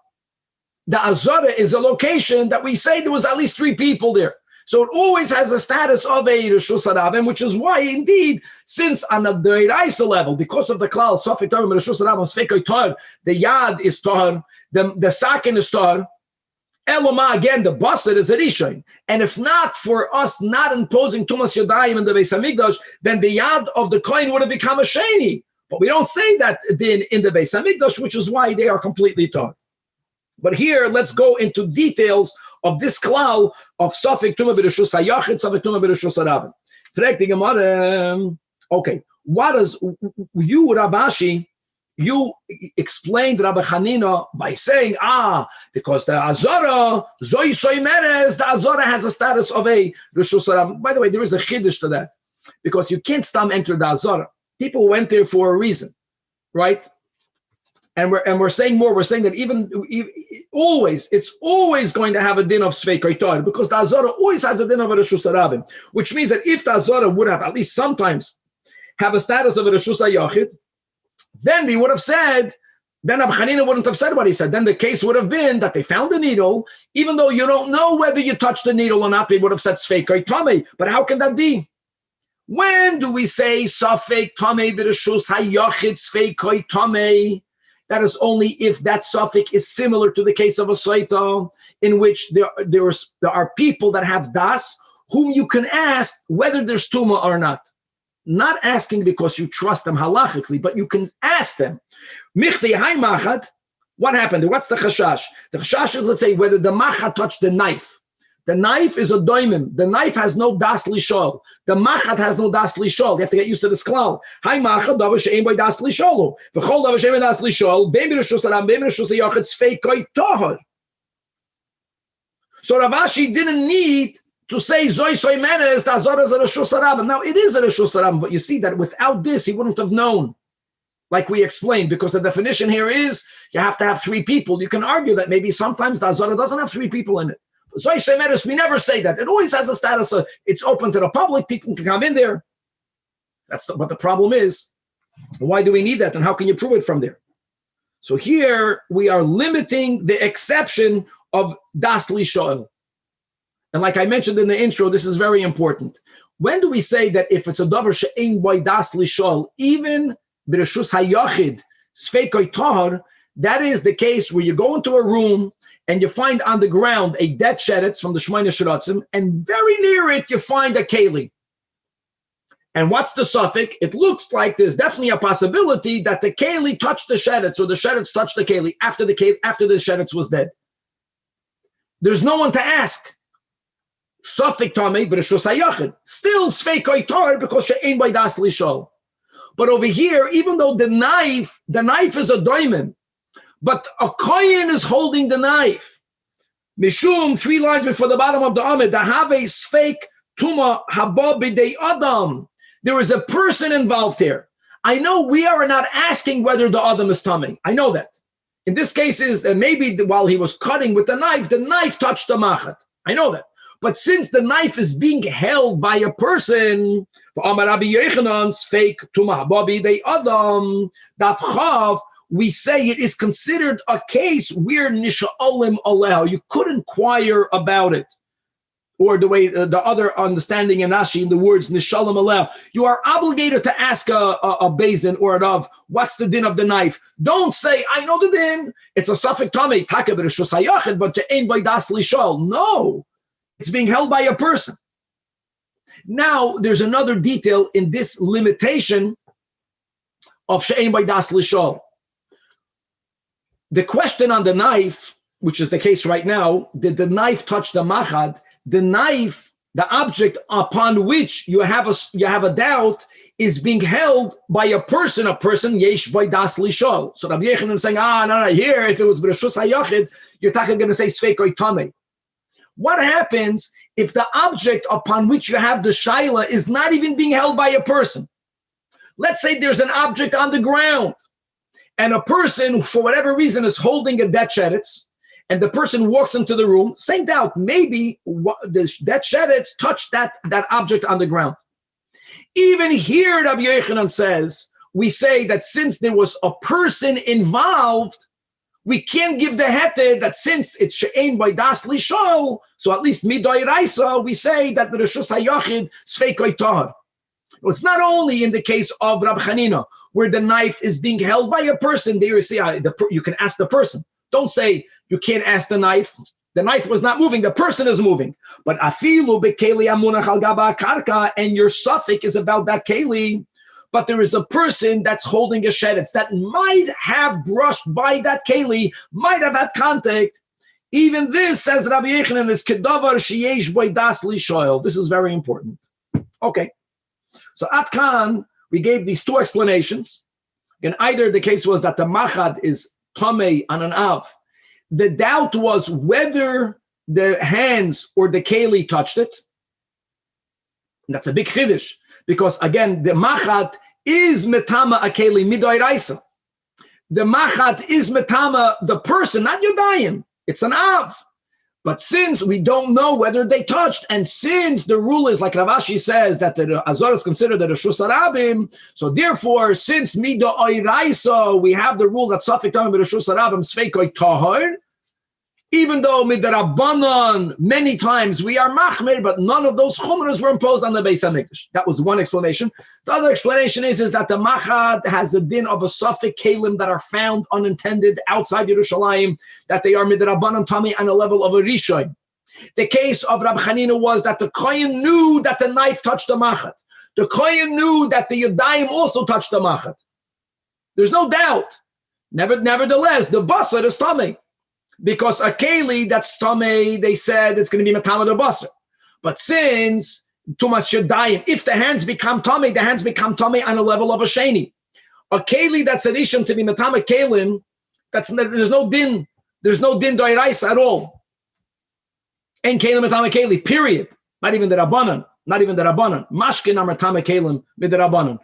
The Azara is a location that we say there was at least three people there. So it always has a status of a Reshus Harabim, which is why, indeed, since on the Deiraisa level, because of the klal, Safek Tumah B'Reshus Harabim Sfeikoi Tar, the Yad is Tar, the Sakin is Tar, Eloma, again, the basar is a rishon. And if not for us not imposing Tumas Yadayim in the Beis Hamikdash, then the Yad of the coin would have become a sheni. But we don't say that then in the Beis Hamikdash, which is why they are completely taught. But here, let's go into details of this klal of Safek Tumah B'Reshus HaYachid, Safek Tumah B'Reshus Harabim. Frag the Gemara, okay, what does you, Rabashi, you explained Rabbi Chanina by saying, because the Azara, Zoi Soy Merez, the Azara has a status of a Reshus Harabim. By the way, there is a chiddush to that, because you can't enter the Azara. People went there for a reason, right? And we're saying more. We're saying that even always, it's always going to have a din of Sfeikoi Tar, because the Azara always has a din of a Reshus Harabim, which means that if the Azara would have at least sometimes have a status of a Reshus HaYachid, then we would have said, then Rabbi Hanina wouldn't have said what he said. Then the case would have been that they found the needle, even though you don't know whether you touched the needle or not, they would have said Sfeikoi Tomei. But how can that be? When do we say Safek Tomei B'Reshus HaYachid Sfeikoi Tomei? That is only if that suffix is similar to the case of a Soita, in which there are people that have das, whom you can ask whether there's Tuma or not. Not asking because you trust them halachically, but you can ask them. Michti hai machat, what happened? What's the chashash? The chashash is, let's say, whether the machat touched the knife. The knife is a doimim. The knife has no das lishol. The machat has no das lishol. You have to get used to this klal. Hai machat davar she'ein boy das lisholo. V'chol davar she'ein das lishol. Bein b'reshus haram, bein b'reshus hayachid sfeikoi tohar. So Rav Ashi didn't need to say Zoy Soy Menes, the Azor is a Reshus Harabim. Now it is a Reshus Harabim, but you see that without this, he wouldn't have known, like we explained, because the definition here is you have to have three people. You can argue that maybe sometimes the Azor doesn't have three people in it. Zoy Soy Menes, we never say that. It always has a status of it's open to the public, people can come in there. But the problem is, why do we need that? And how can you prove it from there? So here we are limiting the exception of Das Li Shoel. And like I mentioned in the intro, this is very important. When do we say that if it's a davar she'ein boy das lishol, even b'reshus hayachid sfeikoi tahar, that is the case where you go into a room and you find on the ground a dead sheretz from the Shemaina Shiratzim, and very near it you find a keli. And what's the suffix? It looks like there's definitely a possibility that the keli touched the sheretz, or the sheretz touched the keli after the sheretz was dead. There's no one to ask. Safek Tomei b'Reshus HaYachid. Still Sfeikoi Tor because she'ein by das lishol. But over here, even though the knife is a doimim, but a kohen is holding the knife. Mishum, 3 lines before the bottom of the Amid, the have Sfeik Tuma haba b'dei Adam. There is a person involved here. I know we are not asking whether the Adam is Tomei. I know that. In this case, is that maybe while he was cutting with the knife touched the machat. I know that. But since the knife is being held by a person, we say it is considered a case where nisha'olim aleh. You could inquire about it. Or the way the other understanding in Rashi in the words nishalim aleh. You are obligated to ask a beis din or a rav, what's the din of the knife? Don't say, I know the din. It's a safek tamei, taka b'reshus hayachid, but she'ein by das lishol. No. It's being held by a person. Now, there's another detail in this limitation of she'ein by das lishol. The question on the knife, which is the case right now, did the knife touch the machad? The knife, the object upon which you have a doubt, is being held by a person yesh by das lishol. So Rabbi Yochanan is saying, no, here, if it was b'reshus hayachid, you're going to say sfeikoi tamei. What happens if the object upon which you have the shaila is not even being held by a person? Let's say there's an object on the ground, and a person, for whatever reason, is holding a dead sheretz, and the person walks into the room. Same doubt, maybe that sheretz touched that object on the ground. Even here, Rabbi Yochanan says, we say that since there was a person involved, we can't give the heter that since it's she'ein by das lishol, so at least midoi raisa, we say that the Reshus HaYachid sfeikoi tahar. It's not only in the case of Rabbi Hanina, where the knife is being held by a person. There you see, you can ask the person. Don't say you can't ask the knife. The knife was not moving, the person is moving. But afilu bekeli amunach al gaba karka, and your suffix is about that keli. But there is a person that's holding a sheretz that might have brushed by that keli, might have had contact. Even this, says Rabbi Yochanan, is kedavar sheyesh boy das lishoel. This is very important. Okay. So at Khan, we gave these two explanations. And either the case was that the machad is tamei on an av. The doubt was whether the hands or the keli touched it. And that's a big chiddush. Because again, the machat is metama akeli midoi raisa. The machat is metama the person, not yodayim. It's an av. But since we don't know whether they touched, and since the rule is like Rav Ashi says that the Azor is considered the Reshus Harabim, so therefore, since Mida Oiraisa, we have the rule that Safek Tamim Reshus Harabim Sveikoi Tahor, even though Midrabanan many times we are Machmir, but none of those Chumras were imposed on the Beis HaMikdash. That was one explanation. The other explanation is that the Machad has a din of a Safek Kalim that are found unintended outside Yerushalayim, that they are Midrabanan Tami on a level of a Rishon. The case of Rabbi Chanina was that the Kohen knew that the knife touched the Machad. The Kohen knew that the Yadayim also touched the Machad. There's no doubt. Nevertheless, the Basar is Tami. Because a keli that's tamei, they said it's going to be matama the basar. But since tumas shadayim, if the hands become tamei, the hands become tamei on a level of a sheni. A keli that's a rishon to be matama kelim, there's no din doiraisa at all. Ain't kelim matama keli. Period. Not even the rabbanan. Mashkin are matama kelim with the rabbanan.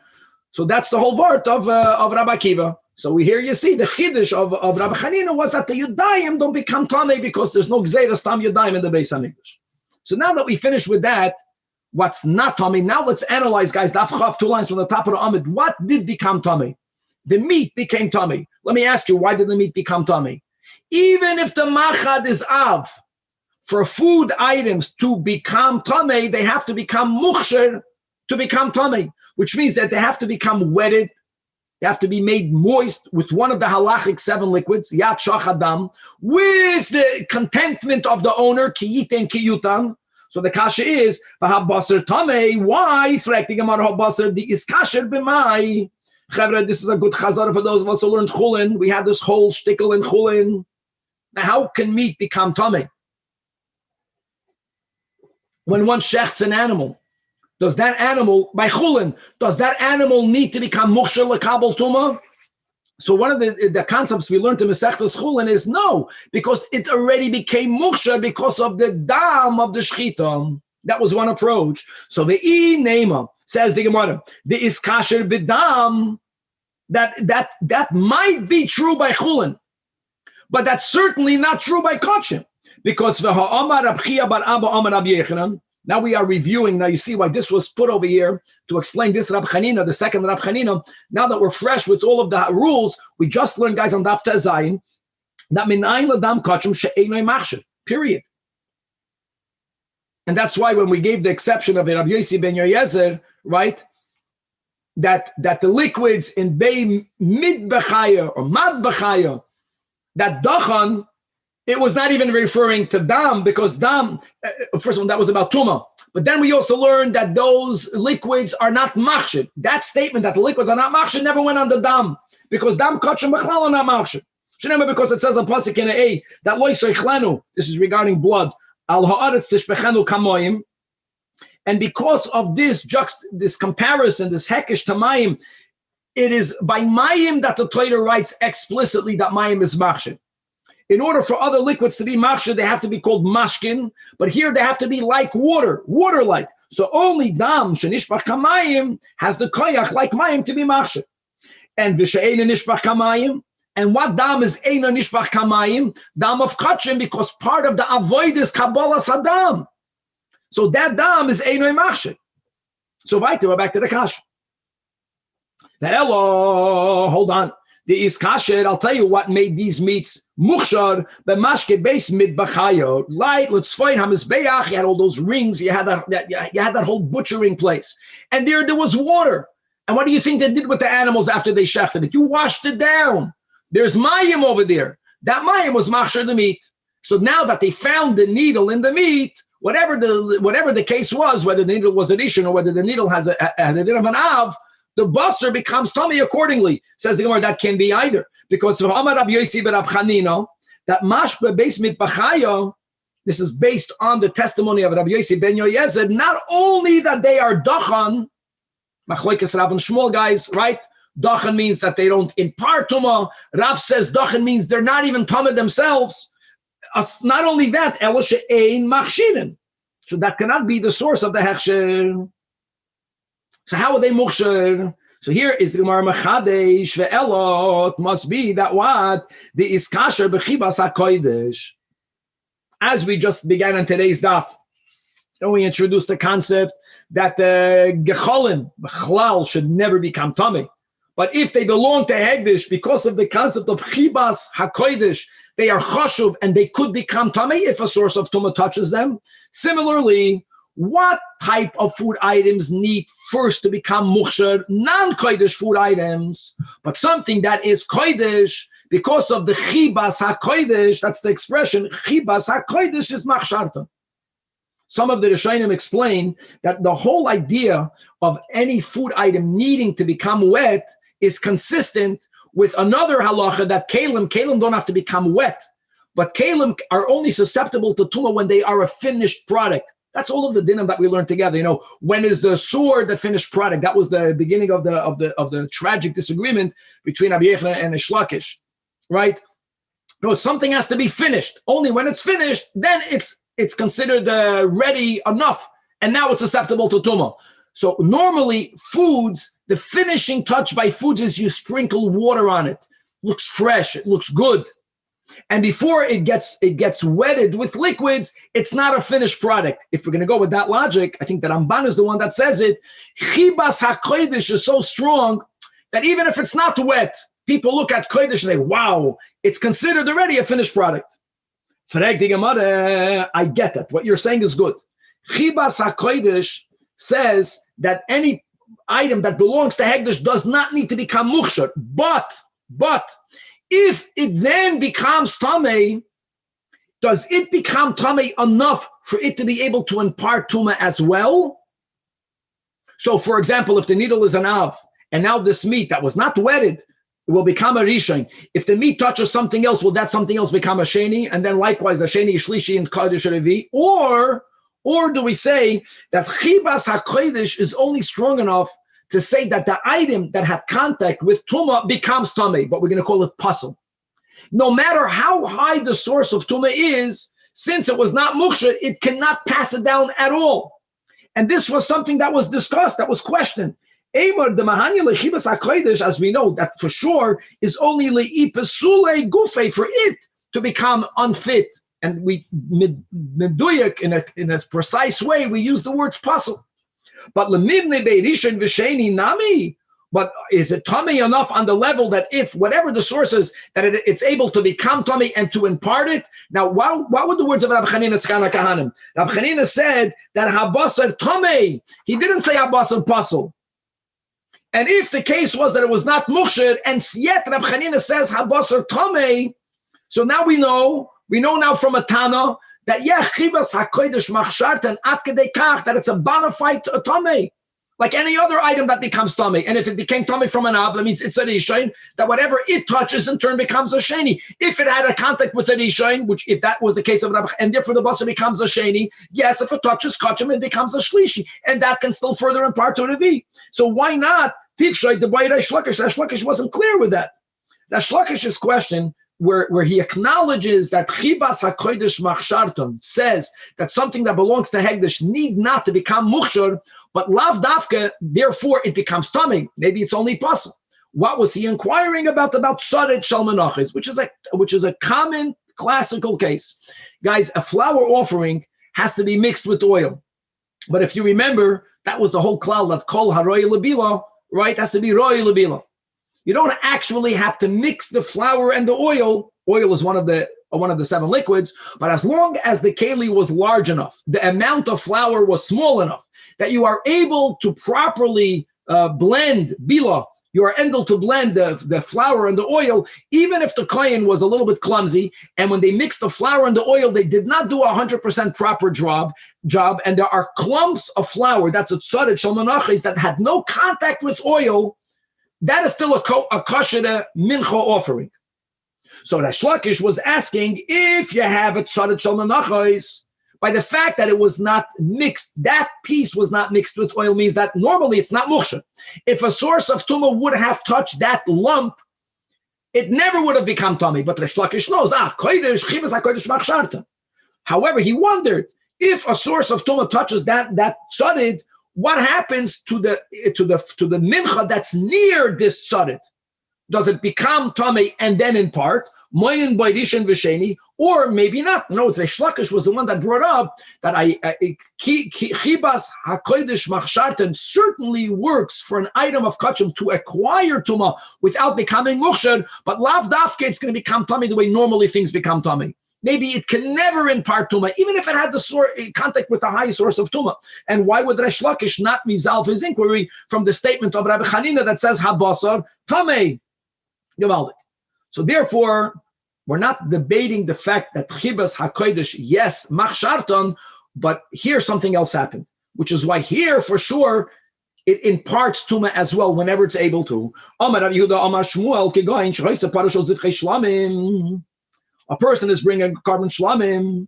So that's the whole vart of Rabbi Akiva. So here you see the chiddush of Rabbi Chanina was that the Yudayim don't become Tanei because there's no Gzeiras Tam Yudayim in the Beis HaMikdash. So now that we finish with that, what's not Tamei, now let's analyze, guys, Daf Chav, 2 lines from the top of the Amid. What did become Tamei? The meat became Tamei. Let me ask you, why did the meat become Tamei? Even if the Machad is Av, for food items to become Tamei, they have to become Mukhsher to become Tamei, which means that they have to become wetted. They have to be made moist with one of the halachic 7 liquids, Yat Shachadam, with the contentment of the owner, Kiyiten Kiyutan. So the kasha is, Basar Tamei, why? Frekti Gemara Basar, the is kasher b'mai. Chavre, this is a good chazara for those of us who learned Chulin. We had this whole shtickle in Chulin. Now, how can meat become Tamei? When one shechts an animal, does that animal, by Chulin, does that animal need to become Mukhshar L'Kabel Tuma? So one of the concepts we learned in Masechtas Chulin is no, because it already became Mukhshar because of the dam of the Shchita. That was one approach. So the Nema says the Gemara, the Iskasher B'dam, that might be true by Chulin, but that's certainly not true by Kachim, because V'ha'amar Rab Chia bar Abba Amar Rab Yechanan. Now we are reviewing. Now you see why this was put over here to explain this Rab Chanina, the second Rab Chanina. Now that we're fresh with all of the rules, we just learned, guys, on Daf Tezayin, that minayin ladam kachum she'enoi machsher. Period. And that's why when we gave the exception of Rabbi Yossi ben Yoyezer, right, that the liquids in Bei Mid Bechaya or Mad Bechaya, that Dachan, it was not even referring to dam, because dam, first of all, that was about tuma. But then we also learned that those liquids are not machshir. That statement that the liquids are not machshir never went on the dam, because dam kachim b'chlal are not machshir. Remember, because it says on pasuk in A that lo yisochlenu. This is regarding blood. Al haaretz tishbechenu kamoyim. And because of this comparison, this hekesh to mayim, it is by mayim that the Torah writes explicitly that mayim is machshir. In order for other liquids to be machshir, they have to be called mashkin, but here they have to be like water-like. So only dam shenishpach kamayim has the koyach like mayim to be machshir. And v'she'ena nishpach kamayim, and what dam is eina nishpach kamayim? Dam of kachim, because part of the avoid is kabbalah sadam. So that dam is eina machshir. So we're back to the kasha. Hello, hold on. The iskasher, I'll tell you what made these meats mukhshar, but mashke base mid bachayo. Light, let's find hamizbeach. You had all those rings. You had that whole butchering place, and there was water. And what do you think they did with the animals after they shechted it? You washed it down. There's mayim over there. That mayim was machshar the meat. So now that they found the needle in the meat, whatever the case was, whether the needle was an ishon or whether the needle had a din of an av, the basar becomes tummy accordingly. Says the Gemara, that can be either. Because of Amar Rabbi Yossi ben Rab Chanina, that mashbe beis mitbachayo, this is based on the testimony of Rabbi Yossi ben Yoyezer, not only that they are dachan, machlokes Rav and Shmuel, guys, right? Dachan means that they don't impart tumah. Rav says dachan means they're not even tumah themselves. Not only that, eloshe ein machshinen. So that cannot be the source of the hechsher. So how are they mukhshar? So here is the Gemara Mechadesh ve'elot, must be that what? The iskasher b'chibas hakodesh. as we just began on today's daf, and we introduced the concept that the gecholim, chlal, should never become tummy. But if they belong to Hegdish, because of the concept of chibas hakodesh, they are chashuv and they could become tummy if a source of tumah touches them. Similarly, what type of food items need first to become muksher? Non-kodesh food items, but something that is kodesh because of the chibas hakodesh. That's the expression. Chibas hakodesh is machsharta. Some of the Rishonim explain that the whole idea of any food item needing to become wet is consistent with another halacha that kalim don't have to become wet, but kalim are only susceptible to tumah when they are a finished product. That's all of the dinim that we learned together. You know, when is the sword the finished product? That was the beginning of the tragic disagreement between Rabbi Yochanan and Shlakish, right? No, something has to be finished. Only when it's finished, then it's considered ready enough, and now it's susceptible to tumah. So normally foods, the finishing touch by foods is you sprinkle water on it. Looks fresh, it looks good. And before it gets wetted with liquids, it's not a finished product. If we're going to go with that logic, I think that Ramban is the one that says it. Chibas HaKodesh is so strong that even if it's not wet, people look at Kodesh and say, wow, it's considered already a finished product. I get that. What you're saying is good. Chibas HaKodesh says that any item that belongs to Hegdish does not need to become muksher. But if it then becomes tamei, does it become tamei enough for it to be able to impart tumah as well? So, for example, if the needle is an av, and now this meat that was not wetted will become a rishon. If the meat touches something else, will that something else become a sheni? And then likewise, a sheni, shlishi, and kodesh revi? Or do we say that chibas hakodesh is only strong enough to say that the item that had contact with tumah becomes tamei, but we're going to call it puzzle. No matter how high the source of tumah is, since it was not muksher, it cannot pass it down at all. And this was something that was discussed, that was questioned. Eimar the mahanya lechibas hakodesh, as we know, that for sure is only leipesule gufe, for it to become unfit. And we meduyak in a precise way, we use the words puzzle. But lemivne beirishon v'sheni nami. But is it tummy enough on the level that if whatever the source is, that it's able to become tummy and to impart it? Now, what were the words of Rabbi Chanina Skana Kahanim? Rabbi Chanina said that habasar tummy. He didn't say habasar puzzle. And if the case was that it was not muksher, and yet Rabbi Chanina says habasar tummy, so now we know now from a Tana that chibas hakodesh machshart and at kedei kach, that it's a bona fide tamei, like any other item that becomes tamei. And if it became tamei from an av, that means it's a rishon, that whatever it touches in turn becomes a sheni. If it had a contact with a rishon, which if that was the case of an av, and therefore the basar becomes a sheni, yes, if it touches kachim, it becomes a shlishi, and that can still further impart to revi. So why not tifshay the bayra shlakish? That shlakish wasn't clear with that. That shlakish's question, where he acknowledges that chibas hakodesh machsharton says that something that belongs to Hegdish need not to become muksher, but lav dafka, therefore it becomes tummy. Maybe it's only possible. What was he inquiring about saret shalmanachis, which is a common classical case. Guys, a flour offering has to be mixed with oil. But if you remember, that was the whole klal that kol haroy lebila, right? Has to be roy lebila. You don't actually have to mix the flour and the oil. Oil is one of the 7 liquids, but as long as the keli was large enough, the amount of flour was small enough that you are able to properly blend bila. You are able to blend the flour and the oil, even if the kohen was a little bit clumsy. And when they mixed the flour and the oil, they did not do 100% proper job. And there are clumps of flour, that's a tzaret shalmanachis, that had no contact with oil. That is still a kosher mincha offering. So Resh Lakish was asking, if you have a tzaret shalmanachos, by the fact that it was not mixed, that piece was not mixed with oil, means that normally it's not muksher. If a source of tumah would have touched that lump, it never would have become tummy. But Resh Lakish knows, kodesh chibas hakodesh machsharta. However, he wondered, if a source of tumah touches that tzaret, what happens to the mincha that's near this tzaret? Does it become tamei and then impart, moyin by rishon v'sheni, or maybe not. No, it's Reish Lakish was the one that brought up that chibas hakodesh machsharten certainly works for an item of kachim to acquire tuma without becoming muksher, but lav dafke it's going to become tummy the way normally things become tummy. Maybe it can never impart tuma, even if it had the contact with the highest source of tuma. And why would Reish Lakish not resolve his inquiry from the statement of Rabbi Chanina that says habasar tamei gevaldik? So therefore, we're not debating the fact that chibas hakodesh, yes, machsharton, but here something else happened, which is why here for sure it imparts tuma as well whenever it's able to. Amar Rabbi Yehuda, Amar Shmuel, kegoyin shchoisa parashos zivchei shlamim. A person is bringing a carbon shlamim,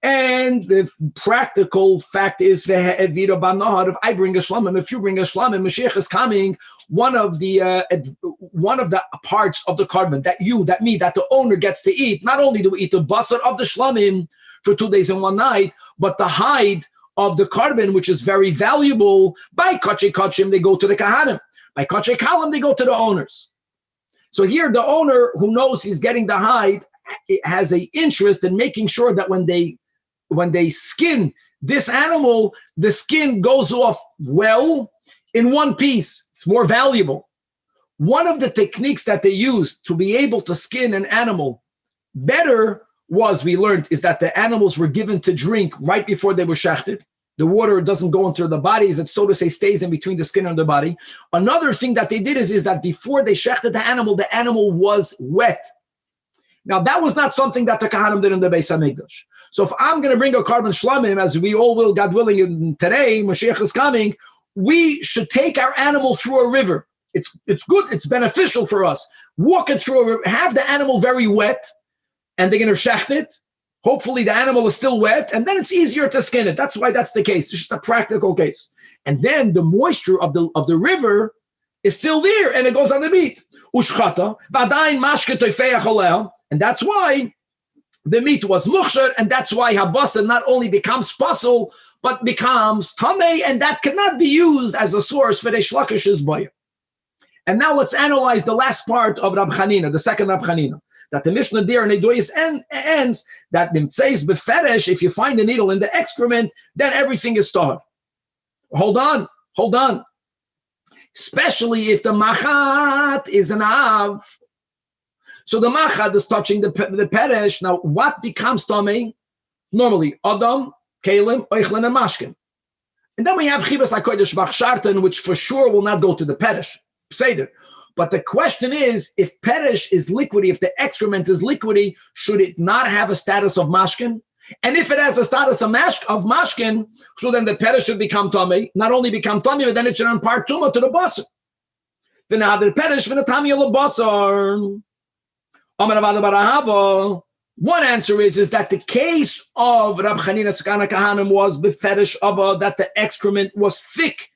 and the practical fact is, if I bring a shlamim, if you bring a shlamim, Mashiach is coming. One of the parts of the carbon that the owner gets to eat. Not only do we eat the basar of the shlamim for 2 days and 1 night, but the hide of the carbon, which is very valuable. By kachei kachim, they go to the kahanim. By kachei kalim, they go to the owners. So here, the owner who knows he's getting the hide has an interest in making sure that when they skin this animal, the skin goes off well in one piece. It's more valuable. One of the techniques that they used to be able to skin an animal better we learned, is that the animals were given to drink right before they were shechted. The water doesn't go into the bodies, it so to say stays in between the skin and the body. Another thing that they did is that before they shechted the animal was wet. Now, that was not something that the Kahanim did in the Beis HaMikdash. So if I'm going to bring a carbon shlamim, as we all will, God willing, today, Mashiach is coming, we should take our animal through a river. It's good, it's beneficial for us. Walk it through a river, have the animal very wet, and they're going to shecht it. Hopefully the animal is still wet, and then it's easier to skin it. That's why that's the case. It's just a practical case. And then the moisture of the river is still there, and it goes on the meat. Ushchata, v'adayin mashke toifeach oleh. And that's why the meat was muksher, and that's why habasa not only becomes pasul, but becomes tamei, and that cannot be used as a source for Reish Lakish's boyer. And now let's analyze the last part of Rab Chanina, the second Rab Chanina, that the Mishnah there in Edoyis ends that nimtzeis beferish, if you find a needle in the excrement, then everything is tahor. Hold on. Especially if the machat is an av. So the machat is touching the perish. Now, what becomes tamei? Normally, adam, kalim, oichlin, and mashkin. And then we have chibas hakodesh machsharten, which for sure will not go to the perish. Seder. But the question is, if perish is liquidy, if the excrement is liquidy, should it not have a status of mashkin? And if it has a status of mashkin, so then the perish should become tamei. Not only become tamei, but then it should impart tumah to the basar. Then the perish v'natami al basar. One answer is that the case of Rab Chanina Sakana Kahanim was beferish abba, that the excrement was thick.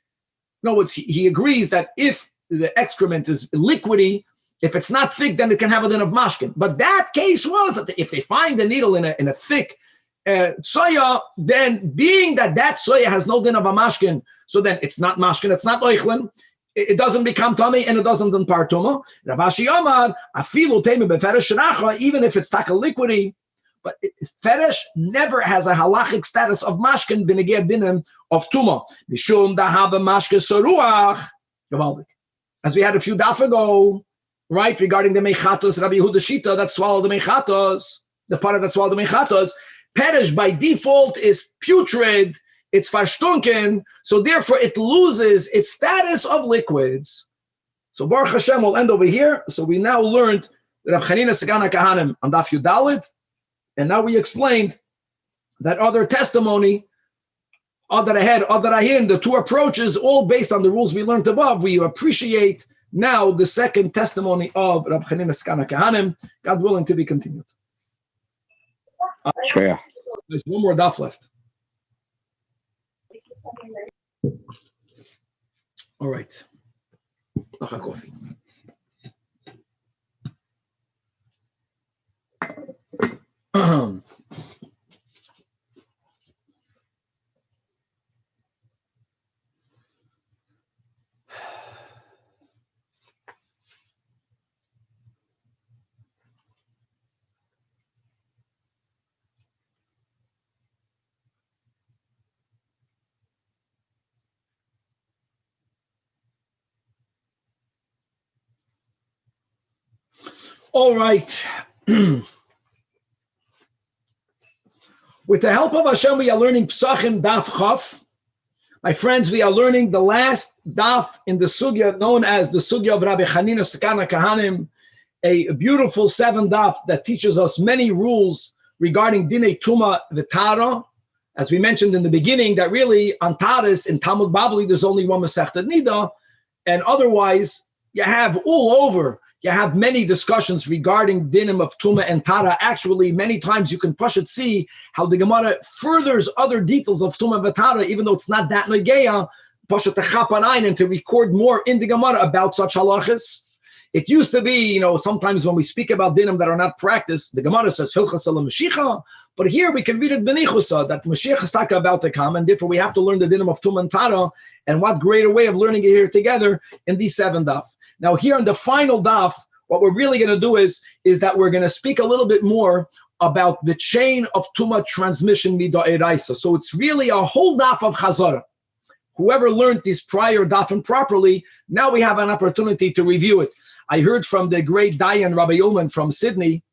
In other words, he agrees that if the excrement is liquidy, if it's not thick, then it can have a din of mashkin. But that case was that if they find the needle in a thick soya, then being that soya has no din of a mashkin, so then it's not mashkin, it's not oichlin. It doesn't become tummy and it doesn't impart tumah. Rav Ashi Amar, afilu teime beferish shracha, even if it's taka liquidy, but feresh never has a halachic status of mashkin b'negeh dinim of tumah. Mishum dahaba mashke soruach. As we had a few daf ago, right, regarding the mechatos, Rabbi Yehuda Shita that swallowed the mechatos, the part that swallowed the mechatos, perish by default is putrid. It's verstunken, so therefore it loses its status of liquids. So Baruch Hashem will end over here. So we now learned Rab Chanina Sakana Kahanim on Daf Yudalit, and now we explained that other testimony, other ahead, other ahin, the two approaches, all based on the rules we learned above. We appreciate now the second testimony of Rab Chanina Sakana Kahanim, God willing to be continued. Sure. There's one more daf left. All right. Coffee. All right. With the help of Hashem, we are learning PESACHIM Daf Chaf. My friends, we are learning the last daf in the sugya known as the sugya of Rabbi Chanina Sekana Kahanim, a beautiful 7 daf that teaches us many rules regarding Dinei Tuma V'Tara. As we mentioned in the beginning, that really on Taris in Talmud Bavli there's only one Masechta Nida, and otherwise you have all over. You have many discussions regarding dinim of Tuma and Tara. Actually, many times you can push it, see how the Gemara furthers other details of Tuma and Tara, even though it's not that negeya, push it to Chapan and to record more in the Gemara about such halachas. It used to be, sometimes when we speak about dinim that are not practiced, the Gemara says Hilchas ala Mashiach, but here we can read it benichusa, that Mashiach is talking about to come, and therefore we have to learn the dinim of Tuma and Tara, and what greater way of learning it here together in these 7 daf. Now here in the final daf, what we're really going to do is that we're going to speak a little bit more about the chain of Tuma transmission mida'iraisa. So it's really a whole daf of Chazara. Whoever learned these prior dafim properly, now we have an opportunity to review it. I heard from the great Dayan Rabbi Ullman from Sydney.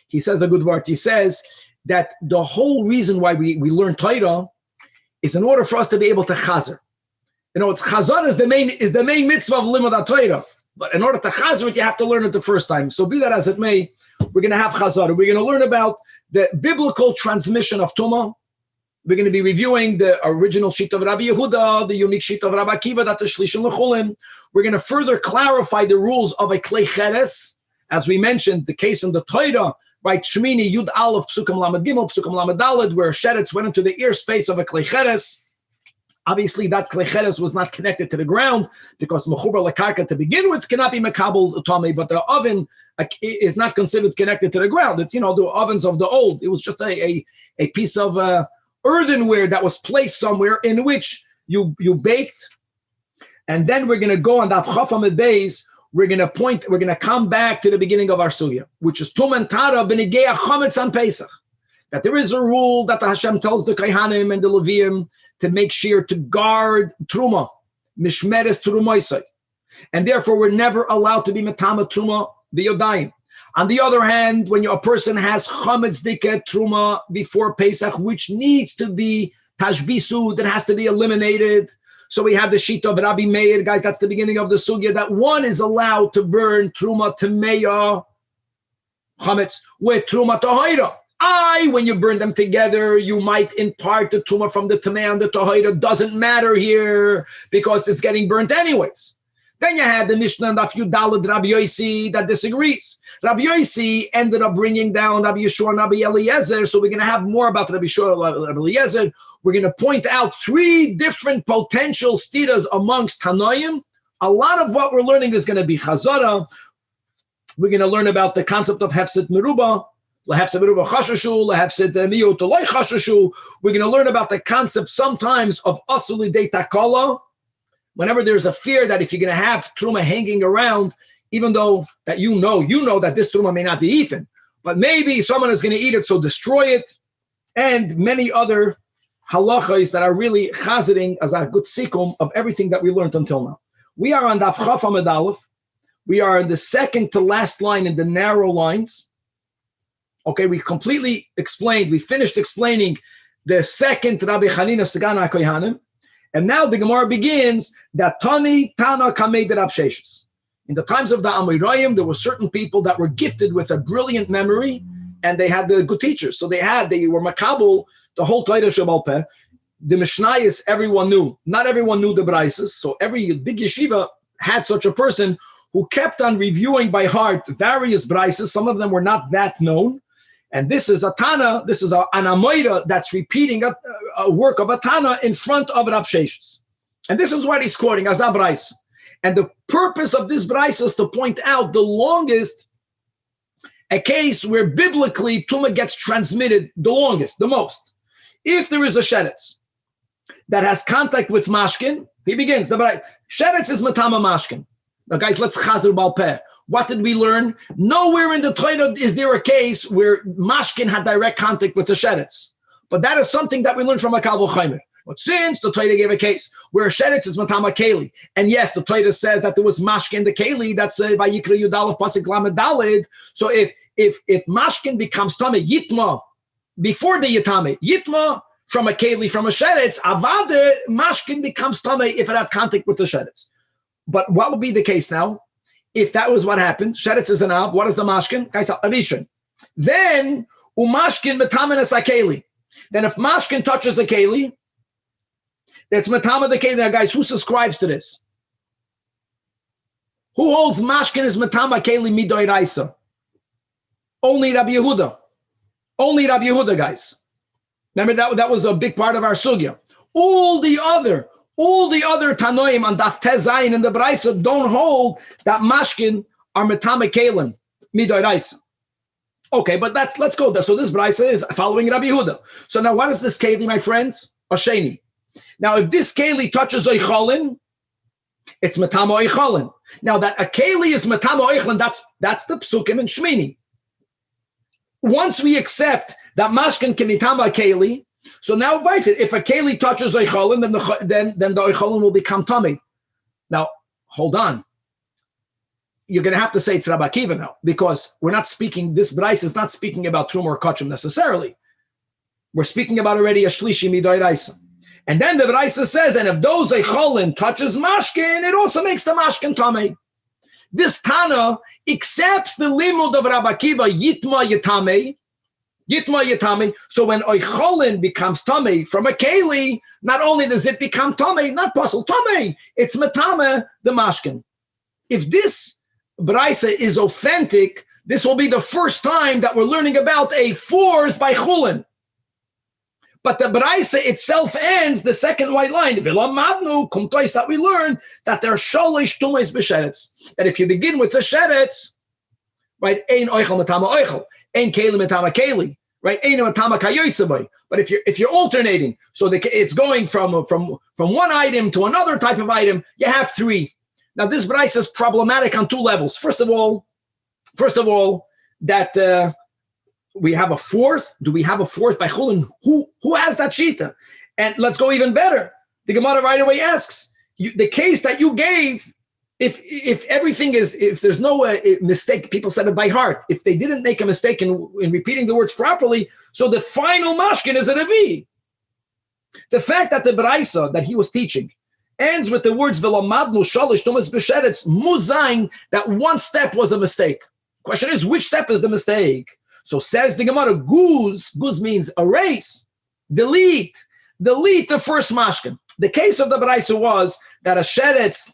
He says a good word. He says that the whole reason why we learn Torah is in order for us to be able to chazer. It's Chazar is the main mitzvah of limud Torah. But in order to chazer it, you have to learn it the first time. So be that as it may, we're going to have chazar. We're going to learn about the biblical transmission of Tuma. We're going to be reviewing the original sheet of Rabbi Yehuda, the unique sheet of Rabbi Akiva, that the Shlishim L'chulim. We're going to further clarify the rules of a klei cheres. As we mentioned, the case in the Torah, right? Shmini, Yud Aleph, Psukim Lamed Gimel, Psukim Lamed Daled, where sheretz went into the ear space of a klei cheres. Obviously, that klei cheres was not connected to the ground because mechubar lekarka to begin with cannot be mekabel tami, but the oven is not considered connected to the ground. It's the ovens of the old. It was just a piece of earthenware that was placed somewhere in which you baked. And then we're going to go on that Chafamid Beis. We're going to come back to the beginning of our sugya, which is Tum and Tara b'negeya chametz on Pesach. That there is a rule that the Hashem tells the Kaihanim and the Leviim to make shiur, to guard truma, mishmeres trumaisai, and therefore we're never allowed to be metama truma biyodayim. On the other hand, when a person has chametz dike truma before Pesach, which needs to be tashbisu, that has to be eliminated. So we have the sheet of Rabbi Meir, guys. That's the beginning of the sugya, that one is allowed to burn truma temeya chametz with truma tahira. When you burn them together, you might impart the tumah from the tameh and the tahira. Doesn't matter here because it's getting burnt anyways. Then you had the Mishnah and Daf Yudalad Rabbi Yossi that disagrees. Rabbi Yossi ended up bringing down Rabbi Yeshua and Rabbi Eliezer. So we're going to have more about Rabbi Yeshua and Rabbi Eliezer. We're going to point out 3 different potential stiras amongst Tanoim. A lot of what we're learning is going to be Chazara. We're going to learn about the concept of Hefset Meruba. We're going to learn about the concept sometimes of asulidei takala. Whenever there's a fear that if you're going to have truma hanging around, even though that you know that this truma may not be eaten, but maybe someone is going to eat it, so destroy it, and many other halachas that are really chazering as a good sikum of everything that we learned until now. We are on Daf Chaf Amud Aleph. We are in the second to last line in the narrow lines. Okay, we completely explained, we finished explaining the second Rabbi Chanina Segana Kohanim, and now the Gemara begins that Tani Tana Kamei Rab Sheshes. In the times of the Amoraim, there were certain people that were gifted with a brilliant memory, and they had the good teachers. So they were makabel, the whole Torah Shebal Peh. The Mishnayos, everyone knew. Not everyone knew the Braises, so every big yeshiva had such a person who kept on reviewing by heart various Braises. Some of them were not that known. And this is a Tana, this is an Amoira that's repeating a work of a Tana in front of Rab Sheshes. And this is what he's quoting as a Brais. And the purpose of this Brais is to point out the longest, a case where biblically Tuma gets transmitted the longest, the most. If there is a Sheretz that has contact with Mashkin, he begins. The Brais. Sheretz is Matama Mashkin. Now guys, let's Chazer Bal Peh. What did we learn? Nowhere in the Torah is there a case where Mashkin had direct contact with the Sheretz. But that is something that we learned from a Kabul Chaimer. But since the Torah gave a case where sheretz is matama keli, and yes, the Torah says that there was mashkin the keli, that's Vayikra Yudalef Pasuk Lamed Daled. So if mashkin becomes tame yitma before the yitame, yitma from a keli, from a sheretz, avade mashkin becomes tame if it had contact with the sheretz. But what would be the case now? If that was what happened, sheretz is an ab, what is the mashkin? Kaisa addition. Then umashkin metamenes akeli. Then if mashkin touches a keli, that's matama the keli. Now, guys, who subscribes to this? Who holds mashkin is matama keli midoiraisa? Only Rabbi Yehuda. Only Rabbi Yehuda, guys. Remember that was a big part of our sugya. All the other Tanoim on Daf Tezayin and the Braisa don't hold that mashkin are metame kelim midoiraisa. Okay, but let's go there. So this Braisa is following Rabbi Yehuda. So now what is this keli, my friends? Asheni. Now if this keli touches oicholin, it's metame oicholin. Now that a keli is metame oicholin, that's the psukim and shmini. Once we accept that mashkin can metame keli, so now if a keli touches oicholin, then the oicholin will become tummy. Now hold on. You're going to have to say it's Rabbi Akiva now, because we're not speaking, this Bryce is not speaking about Trum or Kachim necessarily. We're speaking about already a Shlishi Midoiraisa. And then the Bryce says, and if those Eicholin touches Mashkin, it also makes the Mashkin Tameh. This Tana accepts the limud of Rabbi Akiva, Yitma Yitame. So when Eicholin becomes Tameh from a Keli, not only does it become Tameh, not Puzzle Tameh, it's Matame, the Mashkin. If this Braisa is authentic, this will be the first time that we're learning about a fourth by Chulin. But the Braisa itself ends the second white line. That we learn that there are sholish tumes b'sheretz. That if you begin with the sheretz, right, ein oichel matama oichel, ein keli matama keli, right, ein matama kayoytzabay. But if you're alternating, so it's going from one item to another type of item, you have three. Now, this Braisa is problematic on two levels. First of all, that we have a fourth. Do we have a fourth by Chulin? Who has that shita? And let's go even better. The Gemara right away asks, the case that you gave, if everything is, if there's no mistake, people said it by heart. If they didn't make a mistake in repeating the words properly, so the final mashkin is a revi. The fact that the Braisa that he was teaching ends with the words "V'lomadnu shalish tumas b'sheretz," muzayin, that one step was a mistake. Question is, which step is the mistake? So says the Gemara, guz means erase, delete the first mashkin. The case of the Braisa was that a sheretz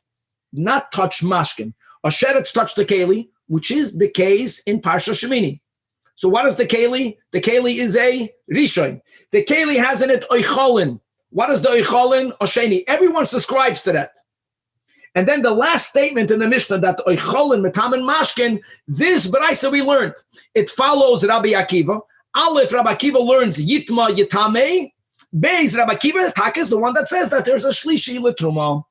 not touch mashkin. A sheretz touched the keli, which is the case in Parsha Shemini. So what is the keli? The keli is a rishon. The keli has in it oicholin. What is the oicholin? Osheni. Everyone subscribes to that. And then the last statement in the Mishnah that oicholin metam and mashkin, this Braisa we learned. It follows Rabbi Akiva. Aleph, Rabbi Akiva learns yitma yitame. Beis, Rabbi Akiva Tak is the one that says that there's a shlishi letruma.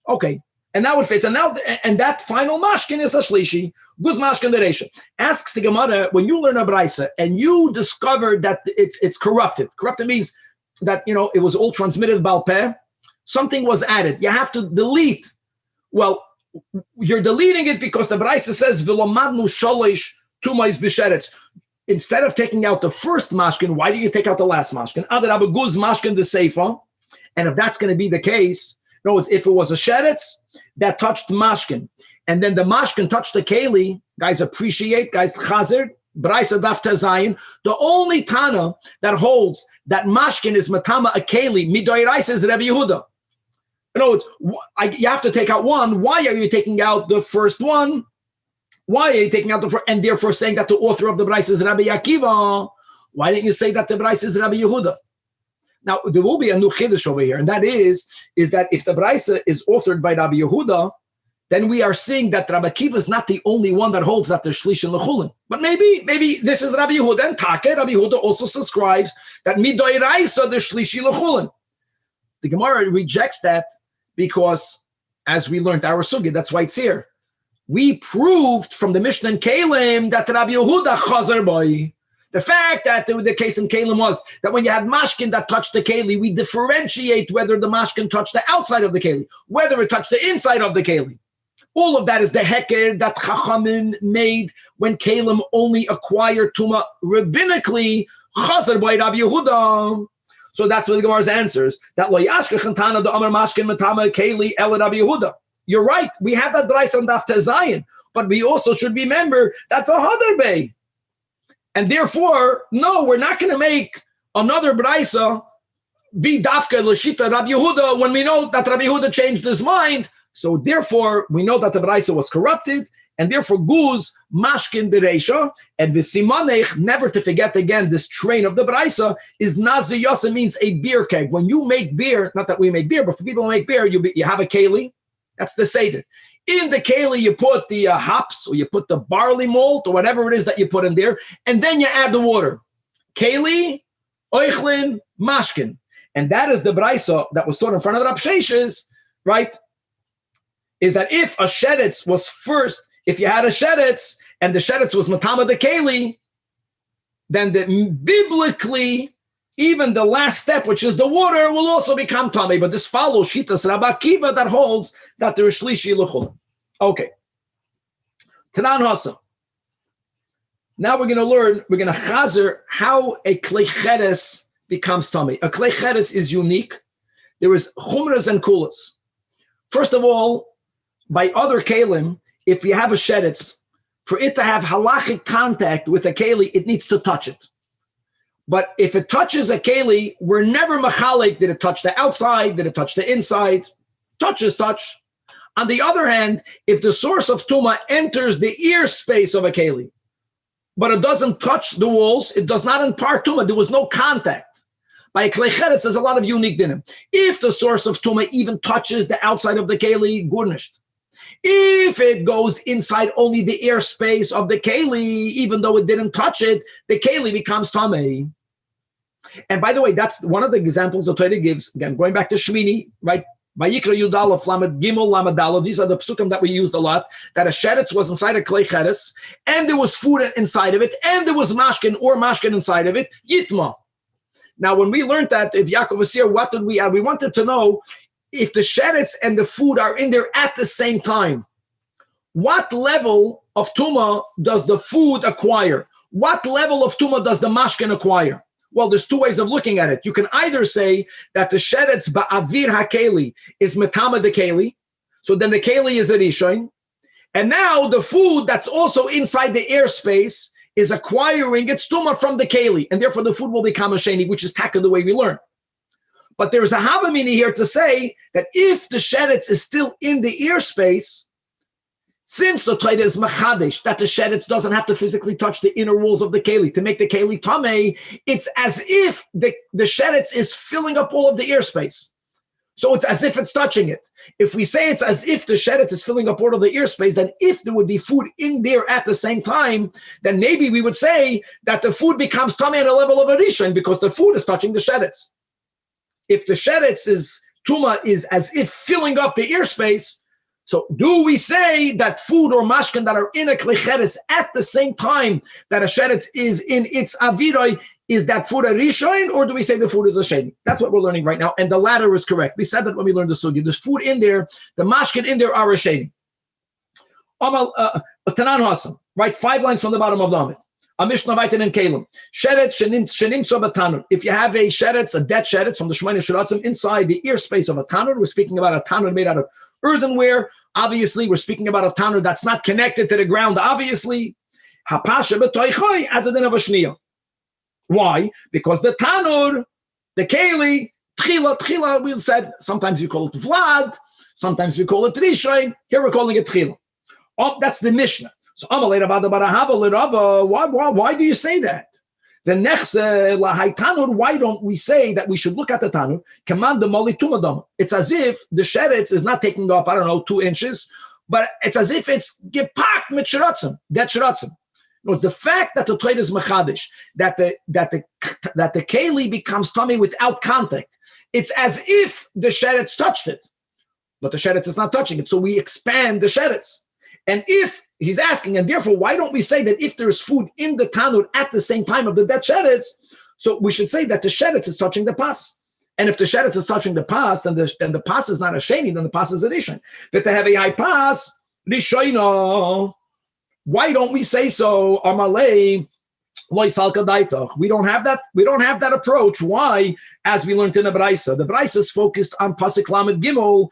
Okay, and now it fits. And that final mashkin is a shlishi. Good mashkin deresha. Asks the Gemara, when you learn a Braisa and you discover that it's corrupted. Corrupted means that, it was all transmitted Baal Peh, something was added. You have to delete. Well, you're deleting it because the Braisa says, V'lomadnu sholish tumais b'sheretz. Instead of taking out the first mashkin, why do you take out the last mashkin? Adar abaguz mashkin the seifa. And if that's going to be the case, if it was a sheretz that touched mashkin, and then the mashkin touched the keli, guys chazer, Braisa daf tezayin, the only Tana that holds that mashkin is matama akeli midoiraisa is Rabbi Yehuda. You have to take out one. Why are you taking out the first one? Why are you taking out the first? And therefore saying that the author of the Braisa is Rabbi Akiva. Why didn't you say that the Braisa is Rabbi Yehuda? Now there will be a new chiddush over here, and that is that if the Braisa is authored by Rabbi Yehuda, then we are seeing that Rabbi Akiva is not the only one that holds that there's shlish in lechulin. But maybe this is Rabbi Yehuda, and Take, Rabbi Yehuda also subscribes that midoiraisa there's shlish in lechulin. The Gemara rejects that because, as we learned our sugi, that's why it's here. We proved from the Mishnah and Kalim that Rabbi Yehuda chazer boy, The fact that the case in Kalim was that when you had mashkin that touched the keli, we differentiate whether the mashkin touched the outside of the keli, whether it touched the inside of the keli. All of that is the heker that Chachamim made when Kalim only acquired Tuma rabbinically, Chazar by Rabbi Yehuda. So that's what the Gemara's answers. That lo yashkech tana the Amar mashkin matama keli el Rabbi Yehuda. You're right. We have that Drais on Daf Tezayin, but we also should remember that the Hadar Bey. And therefore, no, we're not going to make another Braisa be Dafka Lashita Rabbi Yehuda when we know that Rabbi Yehuda changed his mind. So therefore, we know that the Braisa was corrupted, and therefore Guz Mashkin Dereisha and V'simanech, never to forget again this train of the Braisa, is Nazi Yasa, means a beer keg. When you make beer, not that we make beer, but for people who make beer, you have a keli. That's the Seder. In the keli, you put the hops, or you put the barley malt, or whatever it is that you put in there, and then you add the water. Keli, oichlin, mashkin. And that is the Braisa that was taught in front of the Rav Sheshes, right? Is that if a sheretz was first, if you had a sheretz, and the sheretz was matama the keli, then biblically, even the last step, which is the water, will also become tamei. But this follows Shitas Rabbi Akiva that holds that there is shlishi l'chula. Okay. Tanan Hassan. Now we're going to learn, we're going to chazer how a klei cheres becomes tamei. A klei cheres is unique. There is chumras and kulas. First of all, by other kelim, if you have a sheretz, for it to have halachic contact with a keli, it needs to touch it. But if it touches a keli, we're never machalik. Did it touch the outside? Did it touch the inside? Touch is touch. On the other hand, if the source of tuma enters the ear space of a keli, but it doesn't touch the walls, it does not impart tuma. There was no contact. By a klei cheres, there's a lot of unique dinim. If the source of tuma even touches the outside of the keli, gurnished. If it goes inside only the ear space of the keli, even though it didn't touch it, the keli becomes tamei. And by the way, that's one of the examples the Torah gives. Again, going back to Shmini, right? Vayikra Yudalef Lamed Gimel Lamed Daled. These are the psukim that we used a lot. That a sheretz was inside a klei cheres, and there was food inside of it, and there was mashkin inside of it. Yitma. Now, when we learned that, if Yaakov was here, what did we add? We wanted to know if the sheretz and the food are in there at the same time. What level of tuma does the food acquire? What level of tuma does the mashkin acquire? Well, there's two ways of looking at it. You can either say that the sheretz ba'avir hakeli is metama the keli, so then the keli is a rishon, and now the food that's also inside the airspace is acquiring its tuma from the keli, and therefore the food will become a sheni, which is taka the way we learn. But there's a havamini here to say that if the sheretz is still in the airspace, since the Torah is machadesh, that the sheretz doesn't have to physically touch the inner walls of the keli to make the keli tamei, it's as if the sheretz is filling up all of the airspace. So it's as if it's touching it. If we say it's as if the sheretz is filling up all of the airspace, then if there would be food in there at the same time, then maybe we would say that the food becomes tamei at a level of a rishon because the food is touching the sheretz. If the sheretz tuma is as if filling up the airspace, so do we say that food or mashkin that are in a klei cheres at the same time that a sheretz is in its aviroi, is that food a rishon, or do we say the food is a sheni? That's what we're learning right now, and the latter is correct. We said that when we learned the sugi. There's food in there, the mashkin in there are a sheni. Tanan Hassan, right? 5 lines from the bottom of the Amid. A Mishnah Vaitin and Kalim. Sheretz shenim sobatanur. If you have a sheretz, a dead sheretz from the Shemini Shiratzim inside the ear space of a tanur, we're speaking about a tanur made out of earthenware. Obviously, we're speaking about a tanur that's not connected to the ground. Obviously, hapasha b'toichoi as a din of a shniya. Why? Because the tanur, the keli, tchila, we said sometimes we call it vlad, sometimes we call it rishon. Here we're calling it tchila. That's the Mishnah. So why do you say that? The next tanur, why don't we say that we should look at the tanur? Command the moli tumadam. It's as if the sheretz is not taking up, 2 inches, but it's as if it's gepakt mit shiratzim, dead shiratzim. The fact that the Torah is machadish, that the keli becomes tummy without contact, it's as if the sheretz touched it, but the sheretz is not touching it. So we expand the sheretz. And if he's asking, and therefore, why don't we say that if there is food in the tanur at the same time of the dead sheretz, so we should say that the sheretz is touching the pas. And if the sheretz is touching the pas, then the pas is not a sheni, then the pas is a rishon. That they have a high pas, rishoino. Why don't we say so? Amalei. We don't have that. We don't have that approach. Why? As we learned in the Braisa, the Braisa is focused on pasuk lamed gimel.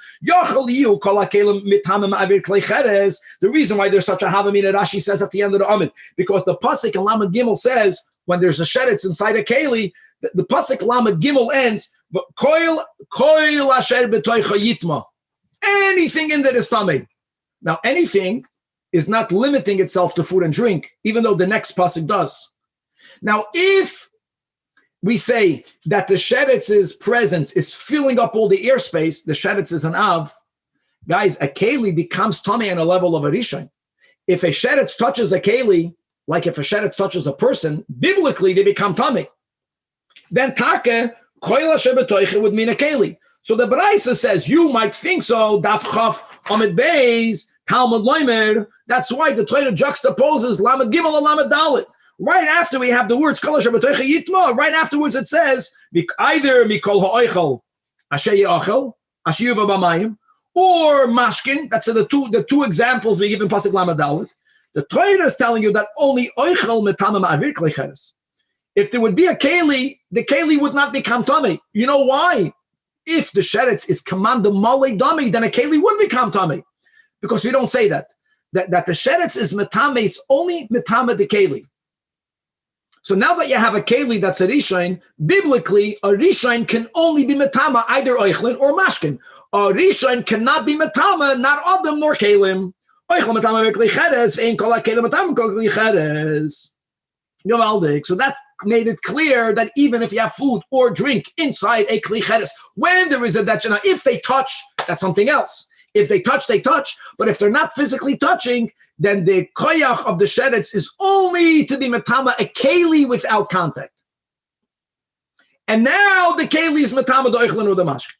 The reason why there's such a havamina, Rashi says at the end of the Amid, because the pasuk in lamed gimel says when there's a sheretz inside a keli, the pasuk lamed gimel ends koil asher b'toicha yitma. Anything in there is tamei. Now anything is not limiting itself to food and drink, even though the next pasuk does. Now, if we say that the sheretz's presence is filling up all the airspace, the sheretz is an av, guys, a keli becomes tamei on a level of a rishon. If a sheretz touches a keli, like if a sheretz touches a person, biblically they become tamei. Then take koil asher b'toicha would mean a keli. So the Braisa says you might think so. Daf chaf amid beis Talmud loimer. That's why the Torah juxtaposes lamed gimel and lamed dalet. Right after we have the words kol asher b'toicha yitma, right afterwards it says either mikol ha'oichel asher yachel asher yuva b'mayim or mashkin. That's the two examples we give in pasuk lamed dalet. The Torah is telling you that only oichel metamem avir klei cheres. If there would be a keli, the keli would not become tamei. You know why? If the sheretz is commanded malei dami, then a keli would become tamei. Because we don't say that the sheretz is metame, it's only metame the keli. So now that you have a keli that's a rishon, biblically a rishon can only be metame either oichlin or mashkin. A rishon cannot be metame, not adam nor kelim. Oichel metame v'kli cheres, ve'in kol ha'kelim metame kol kli cheres. So that made it clear that even if you have food or drink inside a kli cheres, when there is a dachana, if they touch, that's something else. If they touch, they touch. But if they're not physically touching, then the koyach of the sheretz is only to be metama a keli without contact. And now the keli is metama the oichlin or the mashkin.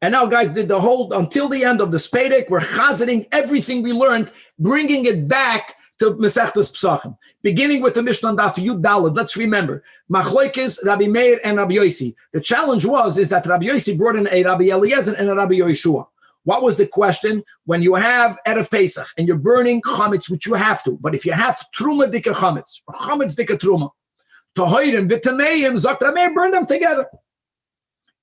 And now, guys, did the whole until the end of the spadek, we're chazeting everything we learned, bringing it back to Mesechtes Pesachim, beginning with the Mishnah Daf Yud Daled. Let's remember, Machloikis, Rabbi Meir, and Rabbi Yossi. The challenge is that Rabbi Yossi brought in a Rabbi Eliezer and a Rabbi Yeshua. What was the question? When you have Erev Pesach and you're burning chametz, which you have to, but if you have truma dika chametz or chametz dika truma, tohoirim v'tameim zok Rabbi Meir, burn them together.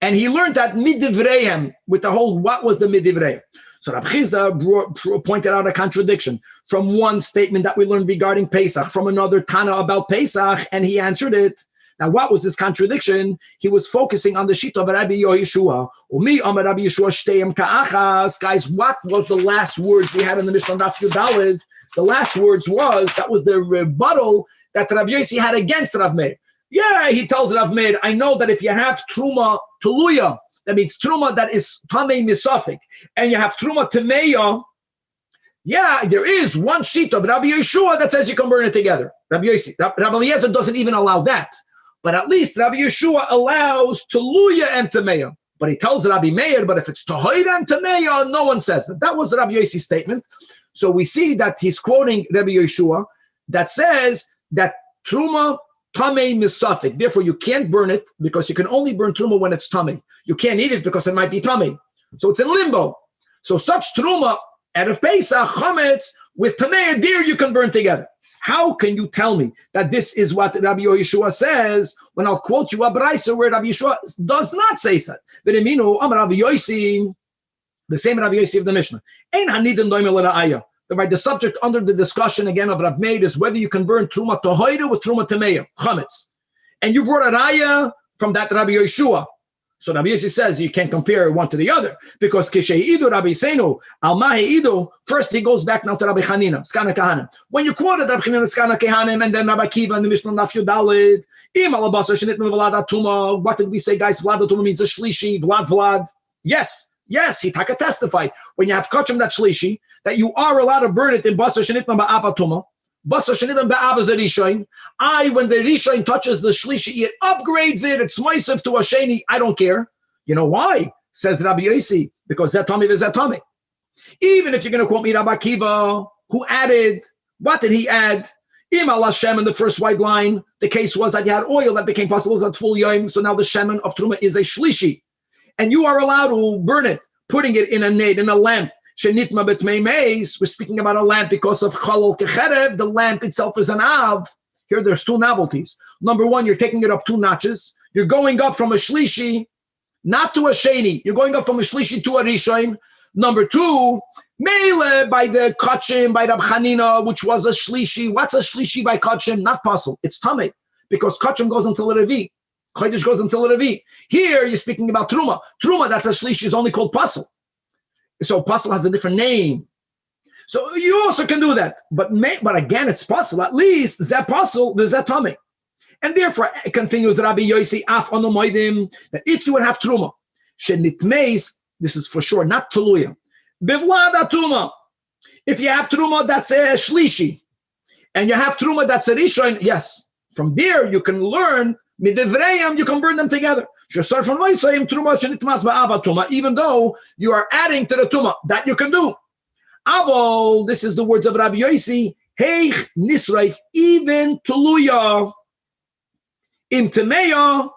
And he learned that midivreihem with the whole what was the midivreihem. So Rabbi Chizda pointed out a contradiction from one statement that we learned regarding Pesach, from another Tana about Pesach, and he answered it. Now, what was his contradiction? He was focusing on the sheet of Rabbi Yeshua. Umi Amar Rabbi Yeshua shteim ka'achas. Guys, what was the last words we had in the Mishnah Daf Yud Daled? The last words that was the rebuttal that Rabbi Yossi had against Rav Meir. Yeah, he tells Rav Meir, I know that if you have truma tuluya, that means truma that is tamei misafik, and you have truma temeya, yeah, there is one sheet of Rabbi Yeshua that says you can burn it together. Rabbi Yossi, Rabbi Eliezer doesn't even allow that. But at least Rabbi Yeshua allows Tuluya and Tameya. But he tells Rabbi Meir, but if it's Tahoira and Tameya, no one says that. That was Rabbi Yossi's statement. So we see that he's quoting Rabbi Yeshua that says that Truma Tamei Misafik. Therefore, you can't burn it because you can only burn Truma when it's Tamei. You can't eat it because it might be Tamei. So it's in limbo. So such Truma out of Pesach, Chametz, with Tameya, there you can burn together. How can you tell me that this is what Rabbi Yeshua says when I'll quote you a Braisa where Rabbi Yeshua does not say that? The same Rabbi Yossi of the Mishnah. The subject under the discussion again of Rav Meir is whether you can burn Truma Tohoira with Truma Tameya, Chametz. And you brought a Raya from that Rabbi Yeshua. So Rabbi Yossi says you can't compare one to the other because Kisheidu Rabbi Seinu Almaheidu. First he goes back now to Rabbi Chanina Skana Kahanim. When you quoted Rabbi Chanina Skana Kahanim and then Rabbi Kiva and the Mishnah Daf Yud Daled, Im Alabasa Shenit Vlad Tuma. What did we say, guys? Vlad Tuma means a shlishi. Vlad. Yes, he taka testified when you have kachim that shlishi that you are allowed to burn it in Basa Shenit Ba'ava Tuma. Basa Shenit Ba'ava Zerishain. When the Rishain touches the shlishi, it upgrades it. It's moisev to a sheni. I don't care. You know why? Says Rabbi Yossi, because Zetami is Zetami. Even if you're going to quote me Rabbi Kiva, who added, what did he add? Im ala shemen, the first white line, the case was that you had oil that became possible at full yom, so now the shemen of Truma is a shlishi. And you are allowed to burn it, putting it in a nade, in a lamp. Shenitma betmei meis, we're speaking about a lamp because of chalol kecherev, the lamp itself is an av. Here there's two novelties. Number one, you're taking it up 2 notches. You're going up from a shlishi, not to a sheni. You're going up from a shlishi to a rishon. Number 2, mele by the kachim, by Rab Chanina, which was a shlishi. What's a shlishi by kachim? Not possible. It's tamei, because kachim goes until a revi. Chodesh goes until a revi. Here you're speaking about truma. Truma, that's a shlishi, is only called pasul. So pasul has a different name. So you also can do that. But again, it's pasul. At least zeh pasul, the zeh tamei. And therefore, it continues Rabbi Yossi af ono moedim, that if you would have truma, shenitmeis, this is for sure, not tuluya. Bivlad atuma. If you have truma, that's a shlishi. And you have truma, that's a rishon, yes. From there, you can learn, midivreyam, you can burn them together. Even though you are adding to the tuma, that you can do. Avol, this is the words of Rabbi Yossi, heich nisraif, even tuluya. Im temeya,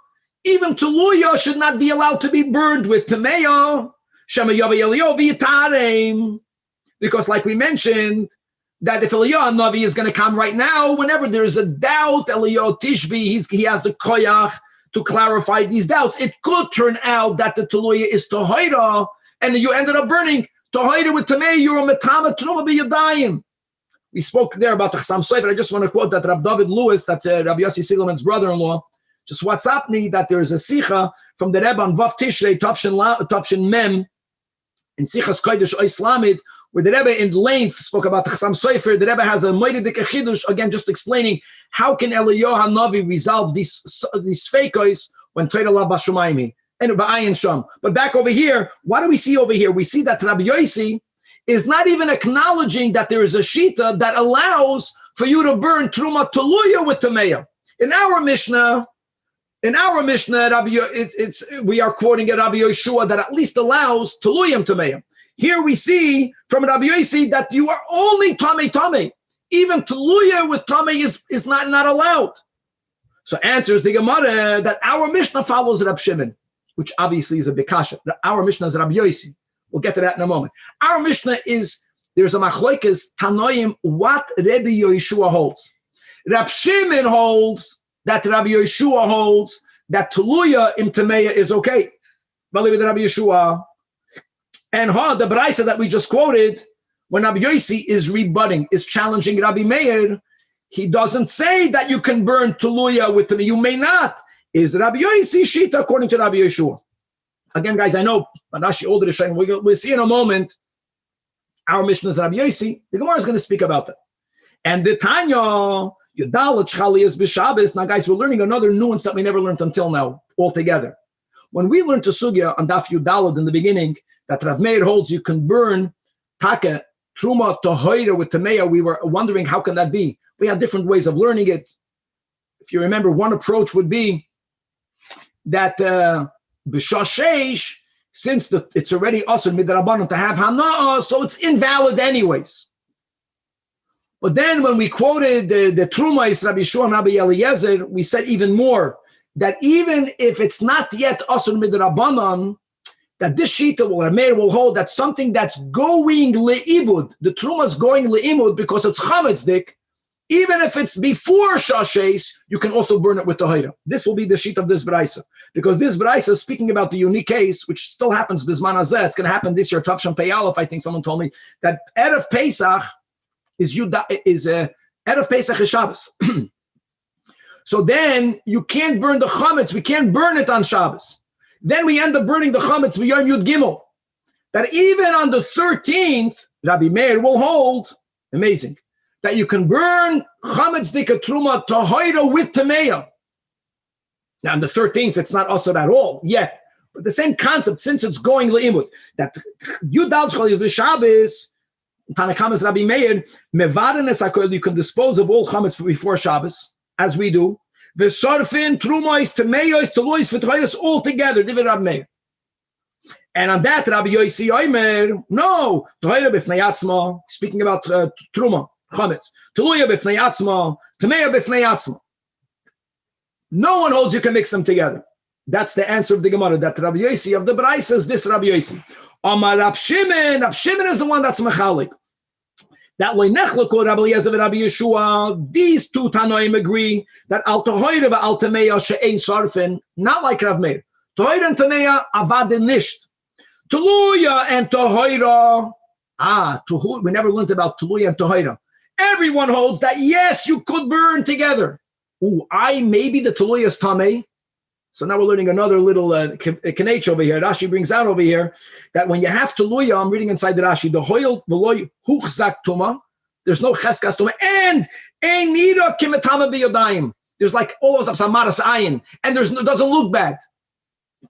even tuluya should not be allowed to be burned with temeya. Shema Yavi Elyahu v'yitarem. Because like we mentioned, that if Elyahu Navi is going to come right now, whenever there is a doubt, Elyahu Tishbi, he has the koyach to clarify these doubts. It could turn out that the tuluya is tohaira, and you ended up burning tohaira with temeya, you're a metama truma b'yadayim. We spoke there about the Hassan Sofer. I just want to quote that Rabbi David Lewis, that's Rabbi Yossi Siegelman's brother-in-law, just WhatsApp me that there is a sicha from the Rebbe on Vav Tishrei, Tavshin Mem, in Sichas Kodesh Islamid, where the Rebbe in length spoke about the Hassan Sofer. The Rebbe has a Moedik Chidush, again, just explaining how can Elyahu Hanavi resolve these fakos when Torah La Bashumaymi and Ba'ayin Sham. But back over here, what do we see over here? We see that Rabbi Yossi is not even acknowledging that there is a shita that allows for you to burn truma tuluya with tameya. In our Mishnah, we are quoting a Rabbi Yeshua that at least allows tuluyim tameya. Here we see from Rabbi Yossi that you are only tamei. Even tuluya with tamei is not allowed. So answers the Gemara that our Mishnah follows Rab Shimon, which obviously is a bikasha. Our Mishnah is Rabbi Yossi. We'll get to that in a moment. Our Mishnah there's a machloikes tanoim what Rabbi Yeshua holds. Rab Shimon holds that Rabbi Yeshua holds that tuluya im tameya is okay. Believe with Rabbi Yeshua. And the Braisa that we just quoted, when Rabbi Yossi is rebutting, is challenging Rabbi Meir, he doesn't say that you can burn tuluya with tameya. You may not. Is Rabbi Yossi shita according to Rabbi Yeshua? Again, guys, I know Rashi older is saying we'll see in a moment. Our Mishnah is Rabbi Yossi. The Gemara is going to speak about that. And the Tanya Yudal Chalias B'Shabbos. Now, guys, we're learning another nuance that we never learned until now altogether. When we learned to Sugya on Daf Yudalad in the beginning, that Rav Meir holds you can burn taka truma tohoira with tameya, we were wondering how can that be. We had different ways of learning it. If you remember, one approach would be that b'shashesh, since it's already asur midrabanan to have hana'ah, so it's invalid anyways. But then when we quoted the truma is Rabbi Shua and Rabbi Eliezer, we said even more, that even if it's not yet asur midrabanan, that this shita will hold that something that's going le'ibud, the truma is going le'imud because it's chametzik, even if it's before shashes, you can also burn it with the hayra. This will be the sheet of this braisa, because this braisa is speaking about the unique case, which still happens bisman hazeh. It's going to happen this year, Tavshan Pei Aleph. I think someone told me that Erev Pesach is Erev Pesach is Shabbos. So then you can't burn the chametz. We can't burn it on Shabbos. Then we end up burning the chametz b'yom Yud Gimel. That even on the 13th, Rabbi Meir will hold, amazing, that you can burn chametz dika truma tohoira with tameya. Now on the 13th, it's not also at all yet, but the same concept since it's going leimut. That Yudal Shchal is Shabbos, Tanach is Rabbi Meir mevarenes hakoil. You can dispose of all chametz before Shabbos, as we do. The sarfin truma is tameya is tolois v'toiras all together. Divid Rabbi Meir. And on that, Rabbi Yossi Omer, no, Tohira b'fnei atzma, speaking about Truma, Chametz, Teluya b'fnei atzma, Tameya b'fnei atzma. No one holds you can mix them together. That's the answer of the Gemara, that Rabbi Yossi of the Brais says this Rabbi Yossi. Amar Rab Shimon is the one that's mechalik. That way, Nechloko, Rabbi Eliezer, and Rabbi Yeshua, these two Tanoim agree that Al Tohoira and Al Tameya she'ein sarfin, not like Rav Meir. Tohoira and Tameya avadin nisht. Teluya and Tohoira, we never learned about Teluya and Tohoira. Everyone holds that, yes, you could burn together. Maybe the Teluya is Tamei. So now we're learning another little Kanech over here. Rashi brings out over here that when you have Teluya, I'm reading inside the Rashi, the Hoyel, Veloy, Huchzak Tuma, there's no Cheskas Tuma, and Einira Kimetama Biyodayim. There's like all those Samaras Ayin, and it doesn't look bad.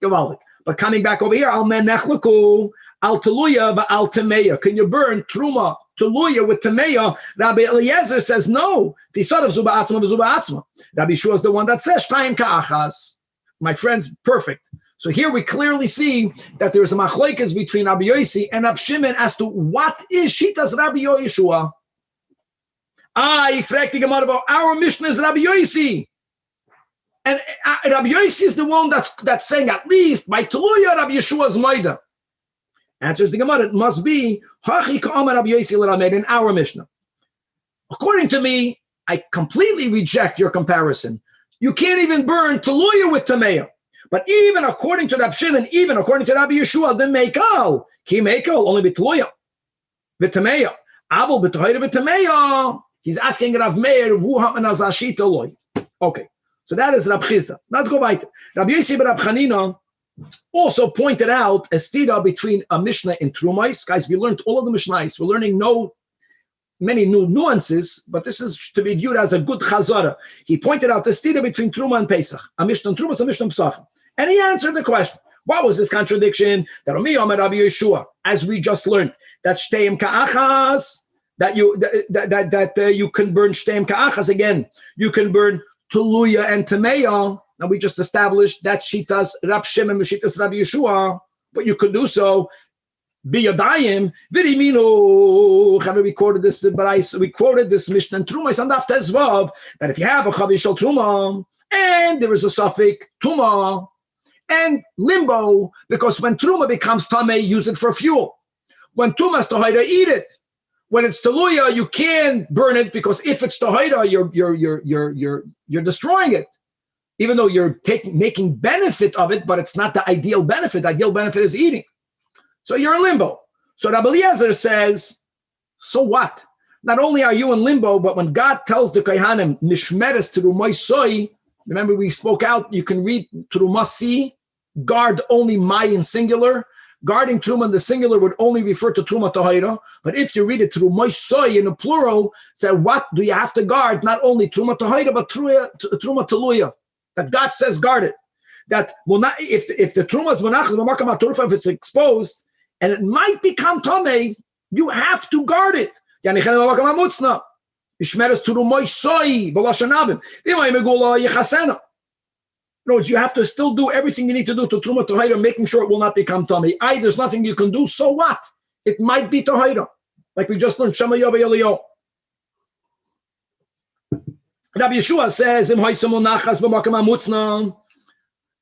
But coming back over here, Al Menechluku, Al Teluya, Al Tameya. Can you burn Truma, Teluya with Tameya? Rabbi Eliezer says no. Tisad of Zuba Atzma, Zuba Atzma. Rabbi Shua is the one that says Shtayim Ka'achas. My friends, perfect. So here we clearly see that there is a machlokes between Rabbi Yossi and Rabbi Shimon as to what is Shitas Rabbi Yeshua. Our Mishnah is Rabbi Yossi. And Rabbi Yossi is the one that's saying at least by Teluya Rabbi Yeshua's Maida. Answers the Gemara, it must be Hachi Ka'amar Rabbi Yossi l'Ramed in our Mishnah. According to me, I completely reject your comparison. You can't even burn Teluya with Tameya. But even according to Rabbi Shimon, even according to Rabbi Yeshua, the Meikal, Ki Meikal, only with Teluya, with Tameya. Abel b'Tohira with Tameya. He's asking Rav Meir, Vu ha'manazashi Teluy. Okay, so that is Rab Chizda. Let's go weiter. Rabbi Yossi ben Rab Chanina also pointed out a stira between a Mishnah and Trumais. Guys, we learned all of the Mishnahs. We're learning many new nuances, but this is to be viewed as a good chazara. He pointed out the stira between Truma and Pesach, a Mishnah and Truma, a Mishnah and Pesach, and he answered the question. What was this contradiction? That Rabbi Yeshua, as we just learned, that shteim ka'achas, that you can burn shteim ka'achas again. You can burn Teluya and Tameya, and we just established that shitas Rab Shimon and shitas Rabbi Yeshua, but you could do so. Biyadayim, Virimino. We quoted this Mishnah and Truma and Daf Tezvav, that if you have a Chavishal Truma and there is a suffix Tuma and limbo, because when Truma becomes Tameh, use it for fuel. When Tuma is Tohira, eat it. When it's Teluya, you can't burn it, because if it's Tohira, you're destroying it. Even though you're making benefit of it, but it's not the ideal benefit. The ideal benefit is eating. So you're in limbo. So Rabbi Eliezer says, so what? Not only are you in limbo, but when God tells the Kohanim, Nishmeres Terumai Soy, remember we spoke out, you can read Terumasi, guard only Mai in singular. Guarding Truma in the singular would only refer to Truma Tohira. But if you read it Terumai Soy in the plural, say, what do you have to guard? Not only Truma Tohira, but Truma Teluya. That God says guard it. That will not, if the Truma is Menachas, if it's exposed, and it might become Tameh, you have to guard it. In other words, you have to still do everything you need to do to Truma Tohira, making sure it will not become Tameh. There's nothing you can do, so what? It might be Tohira. Like we just learned, Shema Yava Elyahu. Rabbi Yeshua says,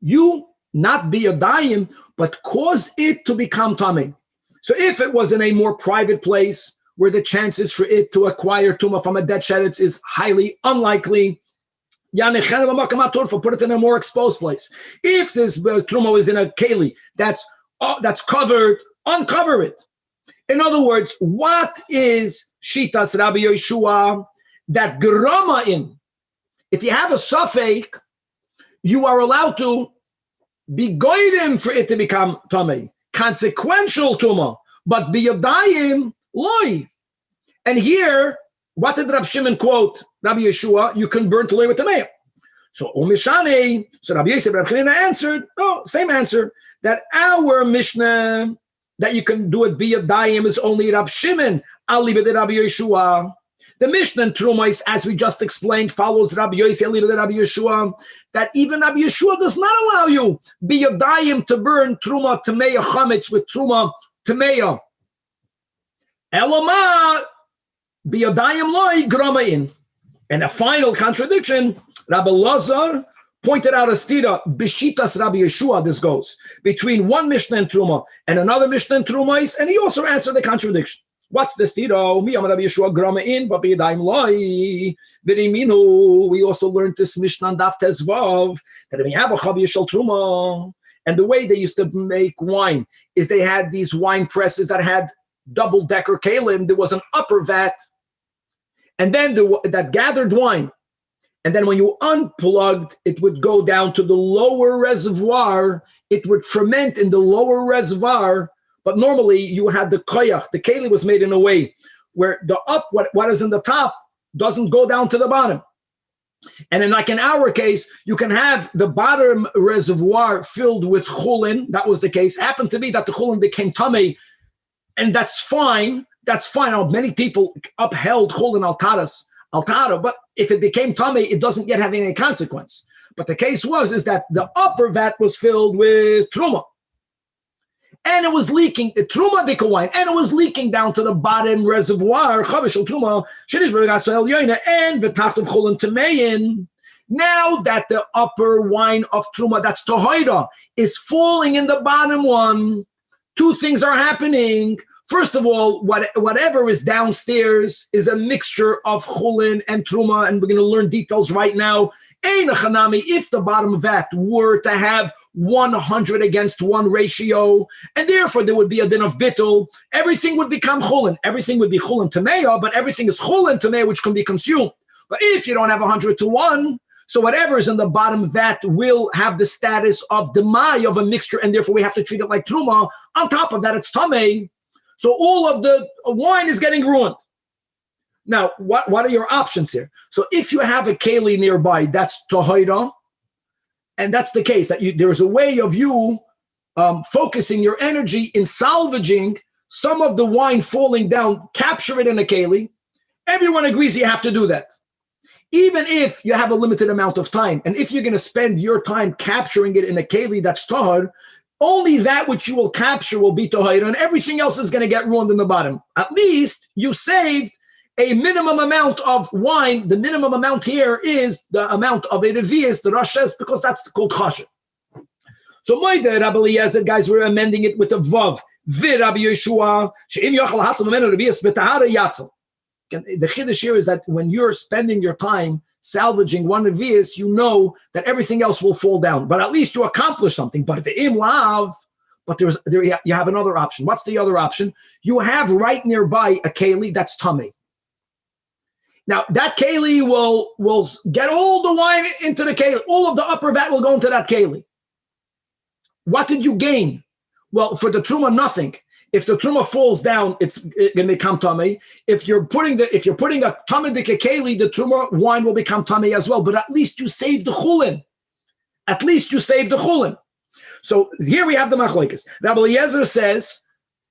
you not be a dayim, but cause it to become tamei. So if it was in a more private place where the chances for it to acquire tumah from a dead sheretz is highly unlikely, put it in a more exposed place. If this truma is in a keli that's covered, uncover it. In other words, what is shitas Rabbi Yeshua that grama in? If you have a suffix, you are allowed to be goyim for it to become tamei, consequential tumah, but be yadayim loy. And here, what did Rabbi Shimon quote? Rabbi Yeshua, you can burn Teluya with tamei. So umishane, so Rabbi Yosef Rabbi Chanina answered, no, same answer, that our Mishnah that you can do it be yadayim is only Rabbi Shimon, Ali b'de Rabbi Yeshua. The Mishnah in Trumais, as we just explained, follows Rabbi Yosef, Rabbi Yeshua, that even Rabbi Yeshua does not allow you biyadayim to burn Truma Tameya Chametz with Truma Tameya. Elama biyadayim loy gramain. And a final contradiction, Rabbi Lazar pointed out a stira, Bishitas Rabbi Yeshua, this goes, between one Mishnah in Truma and another Mishnah in Trumais, and he also answered the contradiction. What's the stira? Mi Rabbi Yeshua grama in, but biyadayim loy. We also learned this Mishnah Daf Tezvav, that if you have a Chavi Yishal Truma, and the way they used to make wine is they had these wine presses that had double-decker kalim. There was an upper vat, and then that gathered wine. And then when you unplugged, it would go down to the lower reservoir. It would ferment in the lower reservoir. But normally you had the koyach. The keli was made in a way where the what is in the top doesn't go down to the bottom. And then, like in our case, you can have the bottom reservoir filled with chulin. That was the case. Happened to be that the chulin became tamei, and that's fine. That's fine. Now, many people upheld chulin al-tara, but if it became tamei, it doesn't yet have any consequence. But the case is that the upper vat was filled with truma, and it was leaking, the truma dika wine, and it was leaking down to the bottom reservoir, chavishal truma, and v'tachtav chulin tamein. Now that the upper wine of truma, that's tohoida, is falling in the bottom one, two things are happening. First of all, whatever is downstairs is a mixture of chulin and truma, and we're going to learn details right now. Ein chanami, if the bottom vat were to have 100:1 ratio, and therefore there would be a din of bittul, everything would become chulin. Everything would be chulin tameya, but everything is chulin tameya, which can be consumed. But if you don't have 100:1, so whatever is in the bottom vat will have the status of demai, of a mixture, and therefore we have to treat it like truma. On top of that, it's tamei. So all of the wine is getting ruined. Now, what are your options here? So if you have a keli nearby, that's tohoida, and that's the case, that there's a way of you focusing your energy in salvaging some of the wine falling down, capture it in a keli. Everyone agrees you have to do that. Even if you have a limited amount of time, and if you're going to spend your time capturing it in a keli that's tahor, only that which you will capture will be tohoida, and everything else is going to get ruined in the bottom. At least you saved a minimum amount of wine. The minimum amount here is the amount of a revius, the Rosh says, because that's called chasher. So my Rabbi Eliezer, guys, we're amending it with a vav. Rabbi Yeshua, she'im yochal hatzal memenu revius b'tahara yatzal. The chiddush here is that when you're spending your time salvaging one revius, you know that everything else will fall down. But at least you accomplish something. But ve'im lav, but you have another option. What's the other option? You have right nearby a keli that's tummy. Now that keli will get all the wine into the keli. All of the upper vat will go into that keli. What did you gain? Well, for the truma, nothing. If the truma falls down, it's going to become tamei. If you're putting a tamei keli, the truma wine will become tamei as well. But at least you saved the chulin. At least you saved the chulin. So here we have the machlokes. Rabbi Eliezer says,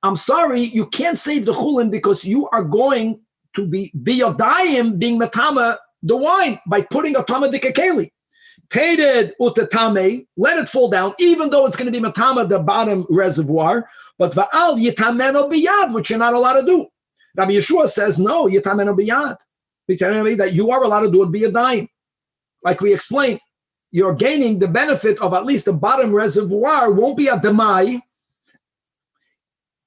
"I'm sorry, you can't save the chulin because you are going to be biyodayim being metama the wine by putting a tamei keli. Tated utatame, let it fall down, even though it's going to be metama the bottom reservoir. But va'al yitameno biyad, which you're not allowed to do. Rabbi Yeshua says no, yitameno biyad. That you are allowed to do it biyadayim. Like we explained, you're gaining the benefit of at least the bottom reservoir won't be a demai.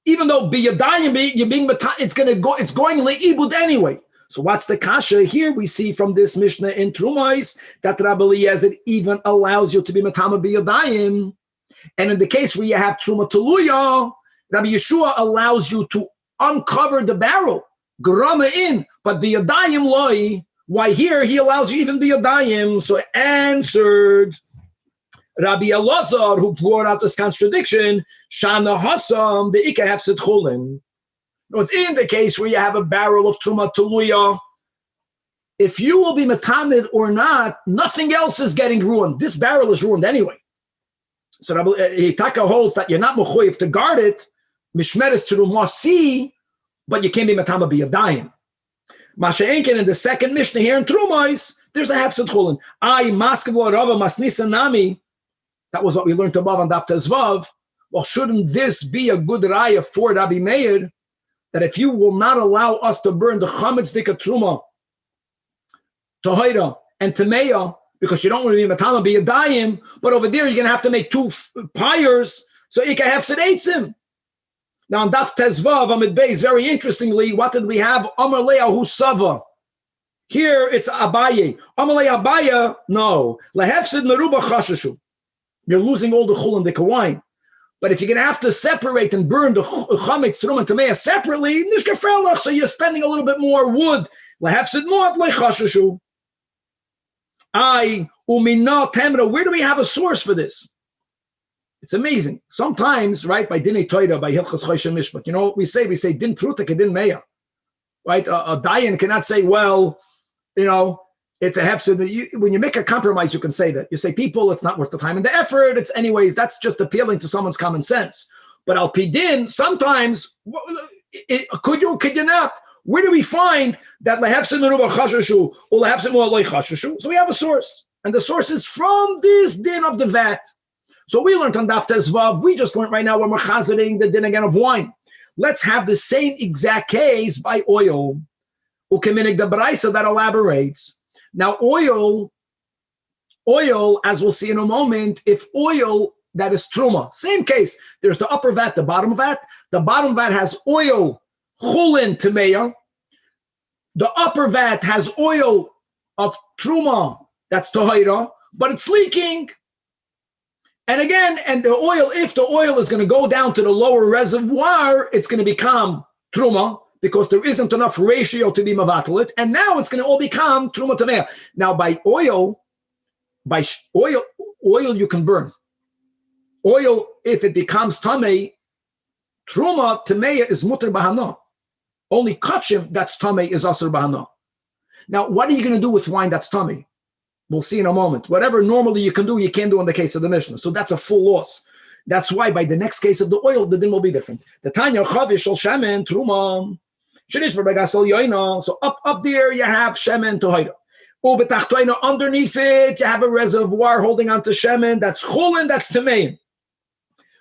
Even though biyadayim, you're being it's going leibud anyway. So what's the kasha? Here we see from this Mishnah in Trumais that Rabbi Eliezer even allows you to be metama biyadayim. And in the case where you have truma teluya, Rabbi Yeshua allows you to uncover the barrel, grama in, but biyadayim loy. Why here he allows you even biyadayim? So answered Rabbi Elazar, who brought out this contradiction, Shana Hassan, the Ika Hefsid Chulin. It's in the case where you have a barrel of Truma Teluya. If you will be metamid or not, nothing else is getting ruined. This barrel is ruined anyway. So Rabbi Hitaka holds that you're not mechuyev to guard it, mishmeres teruma si, but you can't be metama biyadayim. Masha'enken in the second Mishnah here in Trumais, there's a hefsed chulin. Maskevlo Rava Masnisa Nami. That was what we learned above on Daf Tezvav. Well, shouldn't this be a good raya for Rabbi Meir, that if you will not allow us to burn the chametz dika truma, tohira, and tameya, because you don't want to be matama be a dayim, but over there you're going to have to make two pyres, so you can have sedaitzim. Now, on Daf Tezvav, Amid Beis, very interestingly, what did we have? Amar Le'ahu Sava. Here it's Abaye. Amar Le'Abaye, no. Lehefsid meruba chashashu. You're losing all the chul and the wine. But if you're going to have to separate and burn the chametz, trum, and tameya separately, nishkaferlach, so you're spending a little bit more wood. Lehefsid muat lechashashu. Umina temra. Where do we have a source for this? It's amazing. Sometimes, right, by Dinei Torah, by Hilchas Choshen Mishpat, you know what we say? We say, Din Pruta Din Meya. Right? A Dayan cannot say, well, you know, it's a hefsed. When you make a compromise, you can say that. You say, people, it's not worth the time and the effort. It's anyways, that's just appealing to someone's common sense. But Al Pidin, sometimes, could you not? Where do we find that lehefsed meruba chashashu or lehefsed mu'aloi chashashu? So we have a source. And the source is from this din of the vat. So we learned on Daf Tezvav, we just learned right now when we're chazering the din again of wine. Let's have the same exact case by oil. Ukeminig the Baraisa that elaborates. Now oil, as we'll see in a moment, if oil that is truma, same case, there's the upper vat, the bottom vat. The bottom vat has oil, chulin, tameya. The upper vat has oil of truma, that's tohira, but it's leaking. And again, and the oil, if the oil is going to go down to the lower reservoir, it's going to become truma because there isn't enough ratio to be mavatalit. And now it's going to all become truma tameya. Now by oil you can burn. Oil, if it becomes tamei, truma tameya is mutter bahana. Only kachim that's tamei is asr bahana. Now, what are you going to do with wine that's tamei? We'll see in a moment. Whatever normally you can do, you can't do in the case of the Mishnah. So that's a full loss. That's why by the next case of the oil, the din will be different. The Tanya chavish shel shemen truma. So up there you have shemen tohira. Underneath it you have a reservoir holding on to shemen. That's chulin. That's tamein.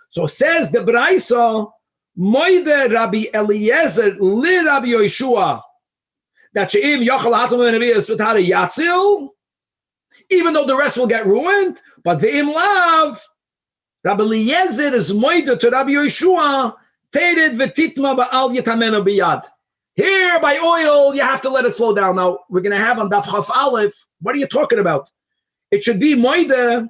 So says the Braisa, Moide Rabbi Eliezer li Rabbi Yoshua that she'im yachal hatam and riyas v'tara yatzil. Even though the rest will get ruined, but the imlav, Rabbi Eliezer is moida to Rabbi Yeshua, tered v'titma ba'al yitamena biyad. Here by oil, you have to let it flow down. Now we're going to have on Daf Chaf Aleph. What are you talking about? It should be moida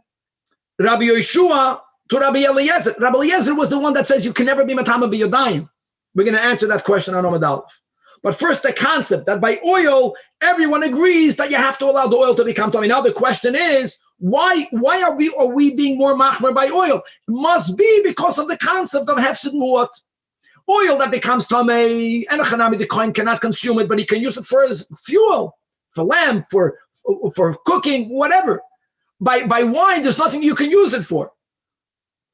Rabbi Yeshua to Rabbi Eliezer. Rabbi Eliezer was the one that says you can never be matama biyadayim. We're going to answer that question on Amud Aleph. But first, the concept that by oil, everyone agrees that you have to allow the oil to become tummy. Now the question is, why are we being more machmer by oil? It must be because of the concept of hefsid muat. Oil that becomes tummy, and a chanami, the kohen cannot consume it, but he can use it for his fuel, for lamp, for cooking, whatever. By wine, there's nothing you can use it for.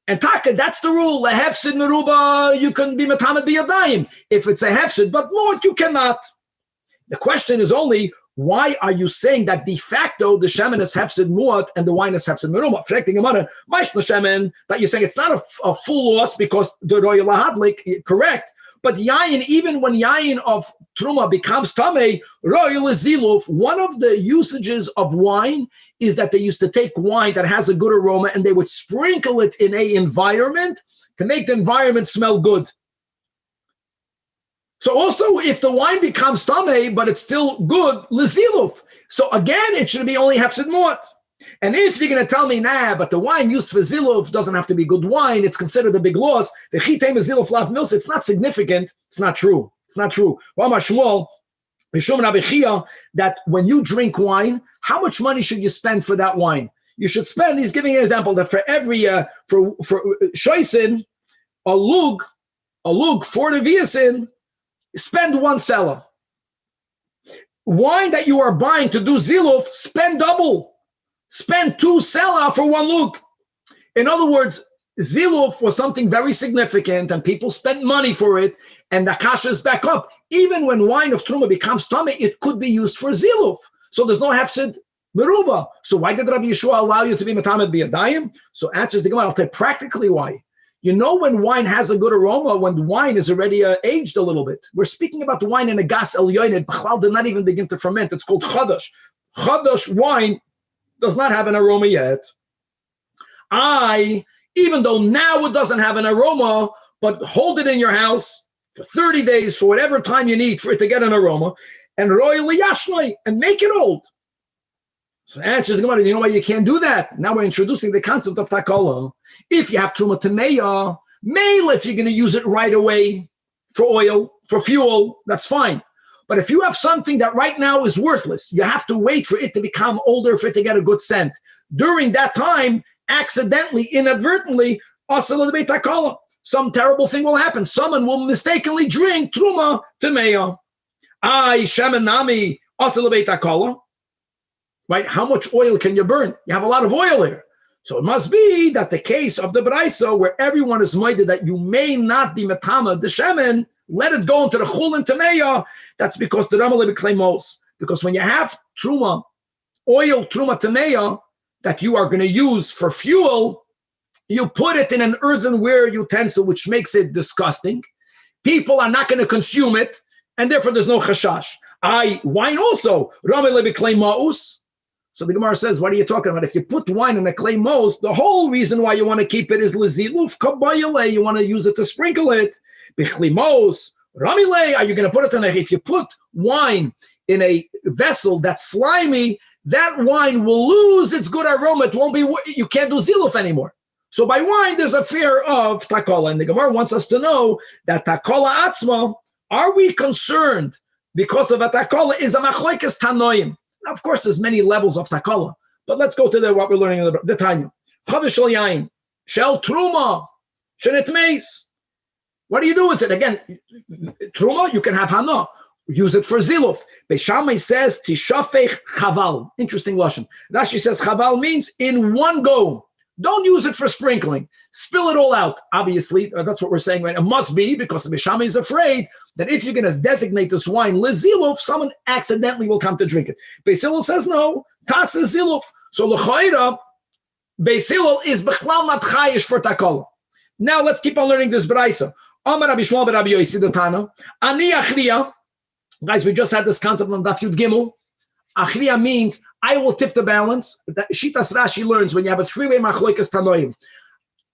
And taka, that's the rule. A hefsid meruba, you can be matamed biyadayim. If it's a hefsid, but muat, you cannot. The question is only, why are you saying that de facto the shemen is hefsid muat and the wine is hefsid meruba? Reflecting a matter, shemen, that you're saying it's not a full loss because the royal lahadlik, correct. But yayin, even when yayin of truma becomes tamei, royal is ziluf. One of the usages of wine is that they used to take wine that has a good aroma and they would sprinkle it in an environment to make the environment smell good. So also, if the wine becomes tamei, but it's still good, leziluf. So again, it should be only hefsid muat. And if you're going to tell me, nah, but the wine used for ziluf doesn't have to be good wine, it's considered a big loss. The chitem is ziluf lav milsa, it's not significant. It's not true. It's not true. That when you drink wine, how much money should you spend for that wine? You should spend, he's giving an example that for every, for shoysin, a lug, for the viasin, spend one seller. Wine that you are buying to do ziluf, spend double. Spend 2 selah for 1 lug. In other words, Ziluf was something very significant, and people spent money for it, and the kasha is back up. Even when wine of Truma becomes tummy, it could be used for Ziluf. So there's no hefsid meruba. So why did Rabbi Yeshua allow you to be metamed biyadayim? So answers the Gemara. I'll tell you practically why. You know when wine has a good aroma, when the wine is already aged a little bit. We're speaking about the wine in a gas elyon. It did not even begin to ferment. It's called chadash. Chadash wine does not have an aroma yet. Even though now it doesn't have an aroma, but hold it in your house for 30 days, for whatever time you need for it to get an aroma, and royally yashnoi, and make it old. So answers the Gemara, you know why you can't do that? Now we're introducing the concept of takala. If you have truma tameya, male, if you're going to use it right away for oil, for fuel, that's fine. But if you have something that right now is worthless, you have to wait for it to become older, for it to get a good scent. During that time, accidentally, inadvertently, some terrible thing will happen. Someone will mistakenly drink truma tameya. Shemenami takala. Right? How much oil can you burn? You have a lot of oil here. So it must be that the case of the Braisa, where everyone is minded that you may not be metama the shemen, let it go into the chul and tameya. That's because the Ramaleh claims. Because when you have truma, oil, truma tameya, that you are going to use for fuel, you put it in an earthenware utensil, which makes it disgusting. People are not going to consume it, and therefore there's no chashash. Wine also, Ramaleh claim ma'us. So the Gemara says, what are you talking about? If you put wine in a clay most, the whole reason why you want to keep it is leziluf kabayale. You want to use it to sprinkle it. Bichlimos, ramile. Are you going to put it in if you put wine in a vessel that's slimy, that wine will lose its good aroma. It won't be, you can't do ziluf anymore. So by wine, there's a fear of takala. And the Gemara wants us to know that takala atzma, are we concerned because of a takala is a machlekes tanoim? Of course, there's many levels of takala, but let's go to what we're learning in the Tanya. Chavish yain, shel truma, shenit meis. What do you do with it? Again, truma, you can have hana. Use it for ziluf. Beishamai says tishafech chaval. Interesting lashon. Rashi says chaval means in one go. Don't use it for sprinkling. Spill it all out. Obviously, that's what we're saying, right? It must be because the Beishamai is afraid that if you're going to designate this wine leziluf, someone accidentally will come to drink it. Beis Hillel says no. Tas is ziluf. So l'chayra, Beis Hillel is b'chlal not chayish for takala. Now let's keep on learning this braisa. Amar Rabbi Shmuel Rabbi Yosi the Tana. Ani achriya. Guys, we just had this concept on Daf Yud Gimel. Achriya means I will tip the balance. Shitas Rashi learns when you have a three-way machlokas tanoim.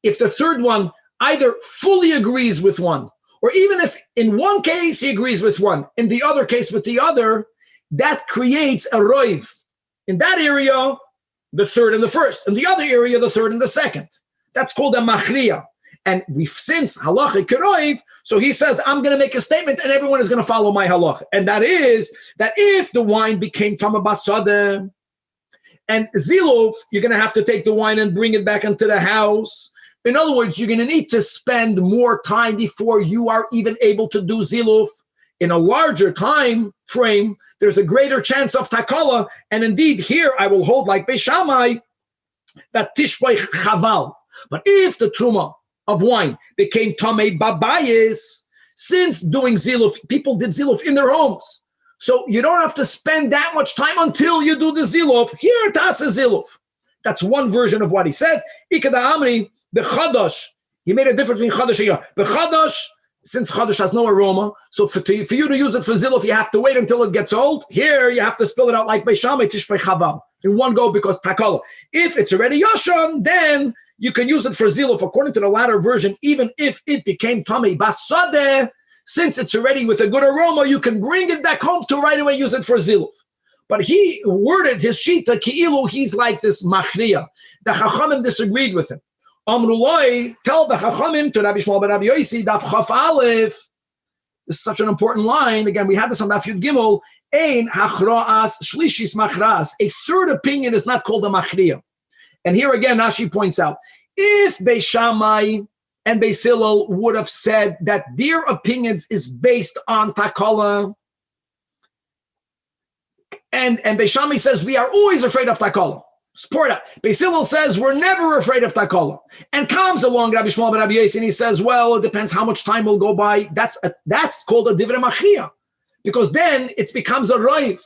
If the third one either fully agrees with one, or even if in one case he agrees with one, in the other case with the other, that creates a roiv. In that area, the third and the first. In the other area, the third and the second. That's called a machriya. And we've since halacha keroiv, so he says, I'm going to make a statement and everyone is going to follow my halacha. And that is that if the wine became tama basada and ziluf, you're going to have to take the wine and bring it back into the house. In other words, you're going to need to spend more time before you are even able to do ziluf. In a larger time frame, there's a greater chance of takala. And indeed, here I will hold like Beis Shammai that tishbay chaval. But if the truma of wine became tamei babayis, since doing ziluf, people did ziluf in their homes. So you don't have to spend that much time until you do the ziluf. Here, tasa ziluf. That's one version of what he said. Ikada amri, the chadash. He made a difference between chadash and yah. The chadash, since chadash has no aroma, so for you to use it for ziluf, you have to wait until it gets old. Here, you have to spill it out like Beis Shammai tishbei chaval in one go because takala. If it's already yashan, then you can use it for ziluf, according to the latter version, even if it became tamei basadeh, since it's already with a good aroma, you can bring it back home to right away use it for ziluf. But he worded his shita ki'ilu, he's like this machriya. The Chachamim disagreed with him. Amrullah, tell the Chachamim to Rabbi Shmuel ben Rabbi Yosi, Daf Chaf Aleph. This is such an important line. Again, we had this on Daf Yud Gimel. Ein hachra'as shlishis machras. A third opinion is not called a machriya. And here again, Rashi points out, if Beis Shammai and Beis Hillel would have said that their opinions is based on takala, and Beis Shammai says we are always afraid of takala, Sport. Beis Hillel says we're never afraid of takala, and comes along Rabbi Shmuel ben Rabbi Yossi, and he says, well, it depends how much time will go by. That's called a divrei machriya, because then it becomes a roiv.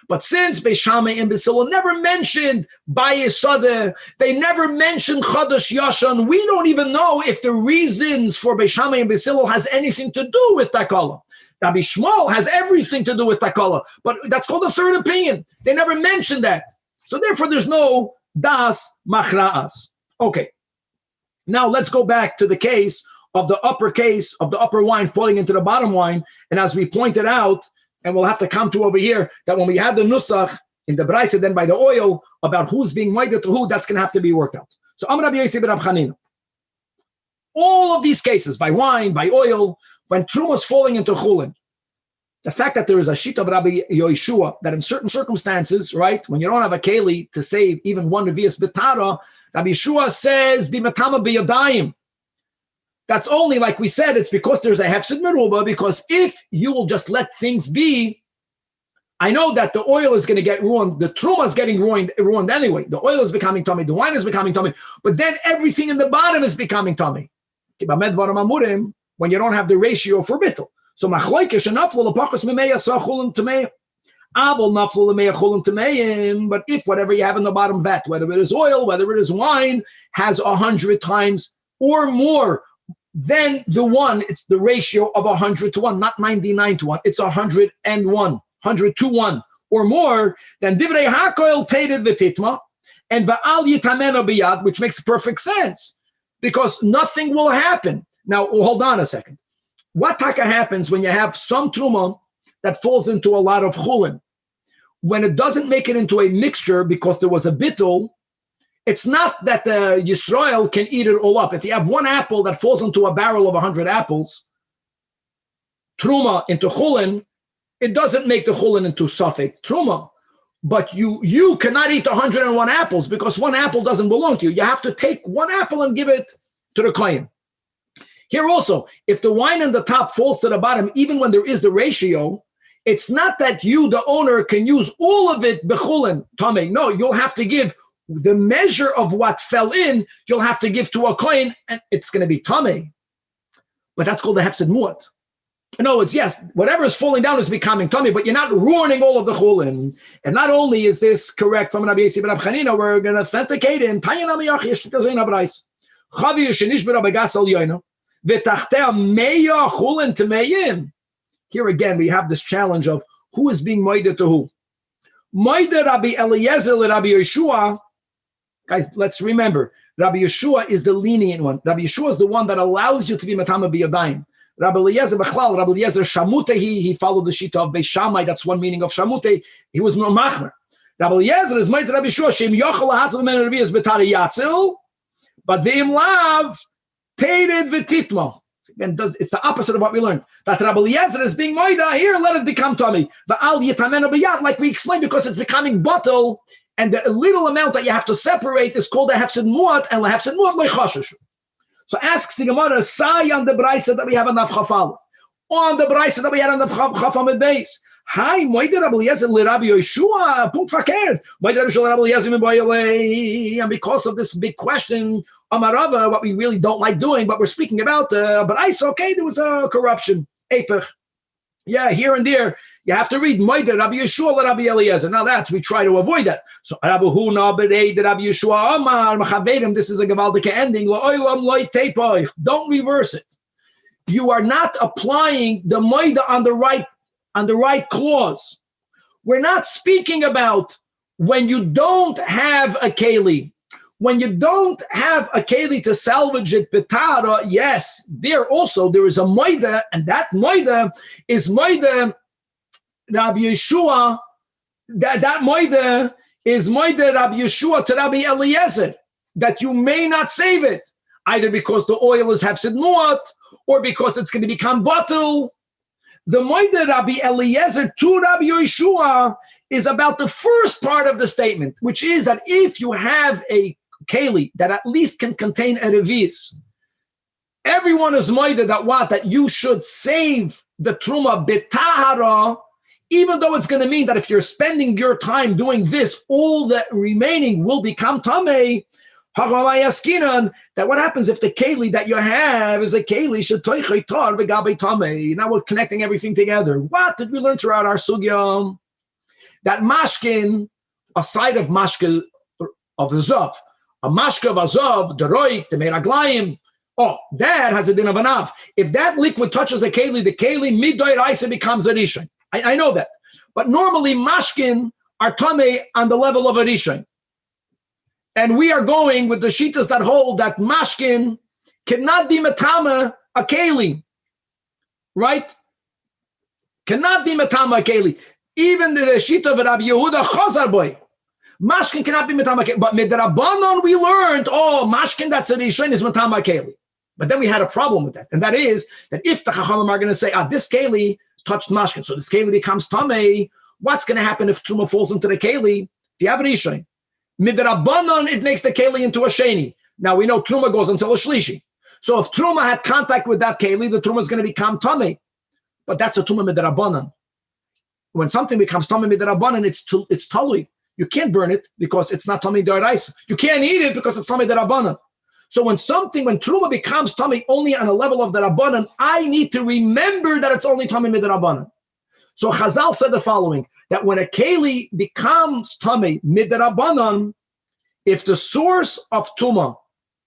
But since Beis Shammai and Beis Hillel never mentioned Bayesada, they never mentioned Chadash Yashan, we don't even know if the reasons for Beis Shammai and Beis Hillel has anything to do with takala. Rabbi Shmuel has everything to do with takala, but that's called a third opinion. They never mentioned that. So therefore, there's no das machra'as. Okay. Now let's go back to the case of the upper wine falling into the bottom wine. And as we pointed out, and we'll have to come to over here, that when we had the nusach in the brisa, then by the oil, about who's being moided to who, that's going to have to be worked out. So Amar Rabbi Yossi ben Rav Chanina. All of these cases, by wine, by oil, when truma is falling into chulin, the fact that there is a shita of Rabbi Yoshua that in certain circumstances, right, when you don't have a keli to save even one revius betara, Rabbi Yeshua says, "Bimatama biyadayim." That's only, like we said, it's because there's a hefsed meruba, because if you will just let things be, I know that the oil is going to get ruined, the truma is getting ruined anyway. The oil is becoming tummy, the wine is becoming tummy, but then everything in the bottom is becoming tummy. When you don't have the ratio for bittul. So machloike shenaflu lepachos mimeya sachulim tameya. Avol naflu lemeya chulim tameyim. But if whatever you have in the bottom vat, whether it is oil, whether it is wine, has 100 times or more, then the one, it's the ratio of 100 to 1, not 99 to 1. It's 101, 100 to 1 or more. Then divrei hakoil tated v'titma and va'al yitamena biyad, which makes perfect sense because nothing will happen. Now hold on a second. What taka happens when you have some truma that falls into a lot of chulin? When it doesn't make it into a mixture because there was a bittul, it's not that the Yisrael can eat it all up. If you have one apple that falls into a barrel of 100 apples, truma into chulin, it doesn't make the chulin into safek truma. But you cannot eat 101 apples because one apple doesn't belong to you. You have to take one apple and give it to the kohen. Here also, if the wine on the top falls to the bottom, even when there is the ratio, it's not that you, the owner, can use all of it bechulin, tamei. No, you'll have to give the measure of what fell in, you'll have to give to a kohen, and it's going to be tamei. But that's called the hefsed muat. No, it's yes, whatever is falling down is becoming tamei, but you're not ruining all of the chulin. And not only is this correct from Rabbi Yossi ben Rav Chanina, we're going to authenticate it in Tanya Namiyach Yesh Tazayna Brais. Chavi Yeshenish ben Rabbi Gasal Yoina. Here again, we have this challenge of who is being moided to who. Moided Rabbi Eliezer le Rabbi Yeshua. Guys, let's remember, Rabbi Yeshua is the lenient one. Rabbi Yeshua is the one that allows you to be matama biyadayim. Rabbi Eliezer Bechlal, Rabbi Eliezer Shamute, he followed the shita of Beis Shammai. That's one meaning of Shamute. He was machmer. Rabbi Eliezer is moided Rabbi Yeshua. Shem yochel lahatzav men revius betari yatzil, but ve'im lav. Tated v'titma. Again, it's the opposite of what we learned. That Rabbi Eliezer is being moida, here, let it become tummy. Va'al yitamena b'yad, like we explained, because it's becoming bottle, and the little amount that you have to separate is called the hefsed muat, and the hefsed muat loichashushu. So asks the Gemara, Sai on the brisa that we have on the Chafal, on the brisa that we had on the Chafamid base. Hi, moida Rabbi Eliezer le Rabbi Yeshua, punkt verkehrt. Moida Rabbi Yeshua Rabbi Eliezer m'boyelei. And because of this big question, Amarava, what we really don't like doing, but we're speaking about, but I saw, okay, there was a corruption. Eper. Yeah, here and there, you have to read Moida Rabbi Yeshua le Rabbi Eliezer. Now we try to avoid that. So Rabbi Huna b'rei Rabbi Yeshua Amar Machavedim, this is a Gevaldike ending. Lo'olam loy teipoi. Don't reverse it. You are not applying the Moida on the right clause. We're not speaking about when you don't have a keli. When you don't have a keli to salvage it, betara, yes, there is a moida, and that moida is moida Rabbi Yeshua. That moida is moida Rabbi Yeshua to Rabbi Eliezer, that you may not save it, either because the oil is hefsed muat, or because it's going to become bottle. The moida Rabbi Eliezer to Rabbi Yeshua is about the first part of the statement, which is that if you have a keli that at least can contain a revius, everyone is moida that you should save the truma betahara, even though it's going to mean that if you're spending your time doing this, all the remaining will become tamei. That what happens if the keli that you have is a keli shetoichei tar v'gabei tamei? Now we're connecting everything together. What did we learn throughout our sugya? That mashkin, a side of mashke of the zav, a mashke of azav, the roik, the meraglayim. Oh, that has a din of an av. If that liquid touches the keli midoy raisa becomes a rishon. I know that, but normally mashkin are tamei on the level of a rishon. And we are going with the shitas that hold that mashkin cannot be metama a keli, right? Cannot be metama a keli. Even the shita of Rabbi Yehuda chazar boy, mashkin cannot be metama keli. But midrabanon we learned, mashkin that's a rishon is metama keli. But then we had a problem with that, and that is that if the chachamim are going to say, this keli touched mashkin, so this keli becomes tamei, what's going to happen if truma falls into the keli? If you have a rishon, midrabanon, it makes the keli into a sheni. Now we know truma goes until a shlishi. So if truma had contact with that keli, the truma is going to become tamei. But that's a truma midrabanon. When something becomes tamei midrabanon, it's talui. You can't burn it because it's not tamei d'oraisa. You can't eat it because it's tamei d'rabanan. So when truma becomes tamei only on a level of the rabbanan, I need to remember that it's only tamei midrabanan. So Chazal said the following: that when a keli becomes tamei midrabanan, if the source of tuma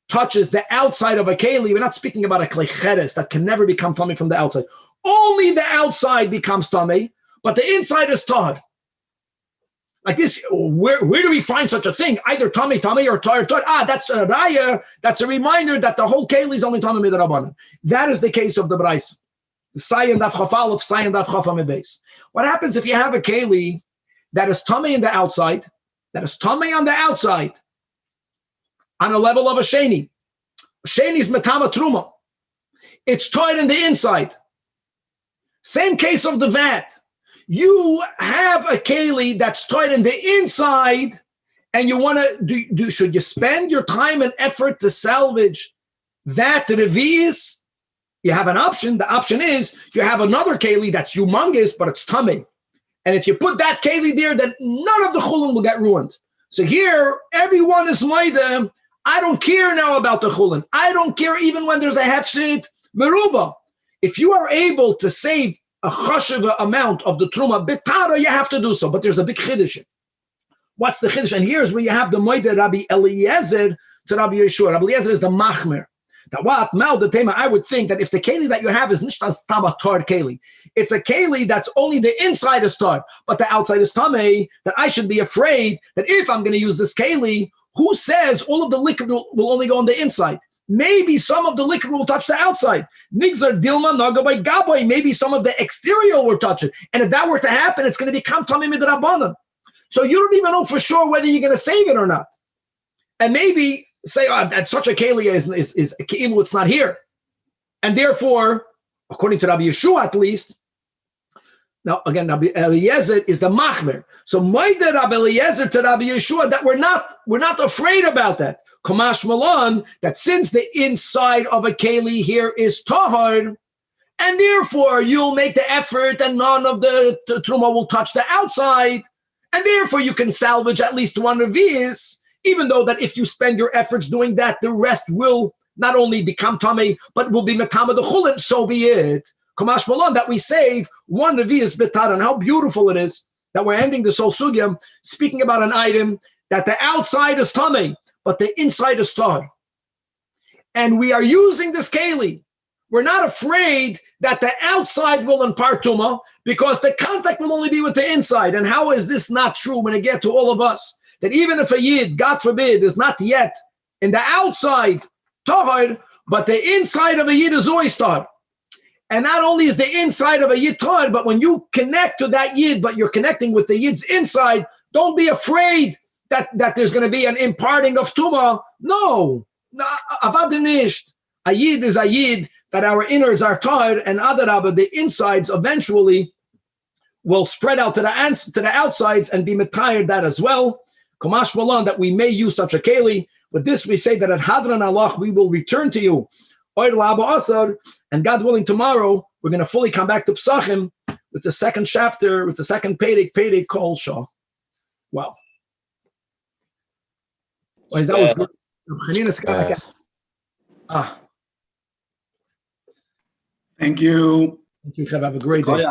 touches the outside of a keli, we're not speaking about a klecheres that can never become tamei from the outside. Only the outside becomes tamei, but the inside is tahor. Like this, where do we find such a thing? Either tamei or tar. That's a raya. That's a reminder that the whole keli is only tamei midrabanan. That is the case of the Brais. Sayin daf chafal of Sayin daf chafam base. What happens if you have a keli that is tamei in the outside, that is tamei on the outside, on a level of a sheni? Sheni is metama truma. It's tied in the inside. Same case of the vat. You have a keli that's tied in the inside, and you want to should you spend your time and effort to salvage that revi'is? You have an option. The option is you have another keli that's humongous, but it's tamei. And if you put that keli there, then none of the chulin will get ruined. So here, everyone is maida. I don't care now about the chulin. I don't care even when there's a hefshit meruba. If you are able to save a chashiv amount of the truma betara, you have to do so. But there's a big chiddush. What's the chiddush? And here's where you have the moide Rabbi Eliezer to Rabbi Yeshua. Rabbi Eliezer is the machmer. That what mal the tema? I would think that if the keli that you have is nishtas tamatar keli, it's a keli that's only the inside is tar, but the outside is tamei. That I should be afraid that if I'm going to use this keli, who says all of the liquid will only go on the inside? Maybe some of the liquid will touch the outside. Nigzar dilma nagabay gabay. Maybe some of the exterior will touch it. And if that were to happen, it's going to become tamei midrabanan. So you don't even know for sure whether you're going to save it or not. And maybe say, that such a keli is a keilu, it's not here. And therefore, according to Rabbi Yeshua at least, now again, Rabbi Eliezer is the machmer. So Moide Rabbi Eliezer to Rabbi Yeshua that we're not afraid about that. Kamash Malan, that since the inside of a keli here is tahar, and therefore you'll make the effort and none of the truma will touch the outside, and therefore you can salvage at least one of these, even though that if you spend your efforts doing that, the rest will not only become tamei, but will be metama the chulin, so be it. Kamash Malan, that we save one of these betar, and how beautiful it is that we're ending this whole sugya speaking about an item that the outside is tamei, but the inside is tahor. And we are using this keli. We're not afraid that the outside will impart tuma because the contact will only be with the inside. And how is this not true when it gets to all of us? That even if a yid, God forbid, is not yet in the outside tahor, but the inside of a yid is always tahor. And not only is the inside of a yid tahor, but when you connect to that yid, but you're connecting with the yid's inside, don't be afraid that there's going to be an imparting of tuma. No, avad nisht. A yid is a yid, that our innards are tahor, and adarabah, the insides eventually will spread out to the outsides and be metired that as well. Kamash malan, that we may use such a keli. With this, we say that at Hadran Allah, we will return to you. And God willing, tomorrow, we're going to fully come back to PESACHIM. with the second chapter, with the second Perek Kol Shah. Wow. That was good. Thank you. Thank you. Have a great day.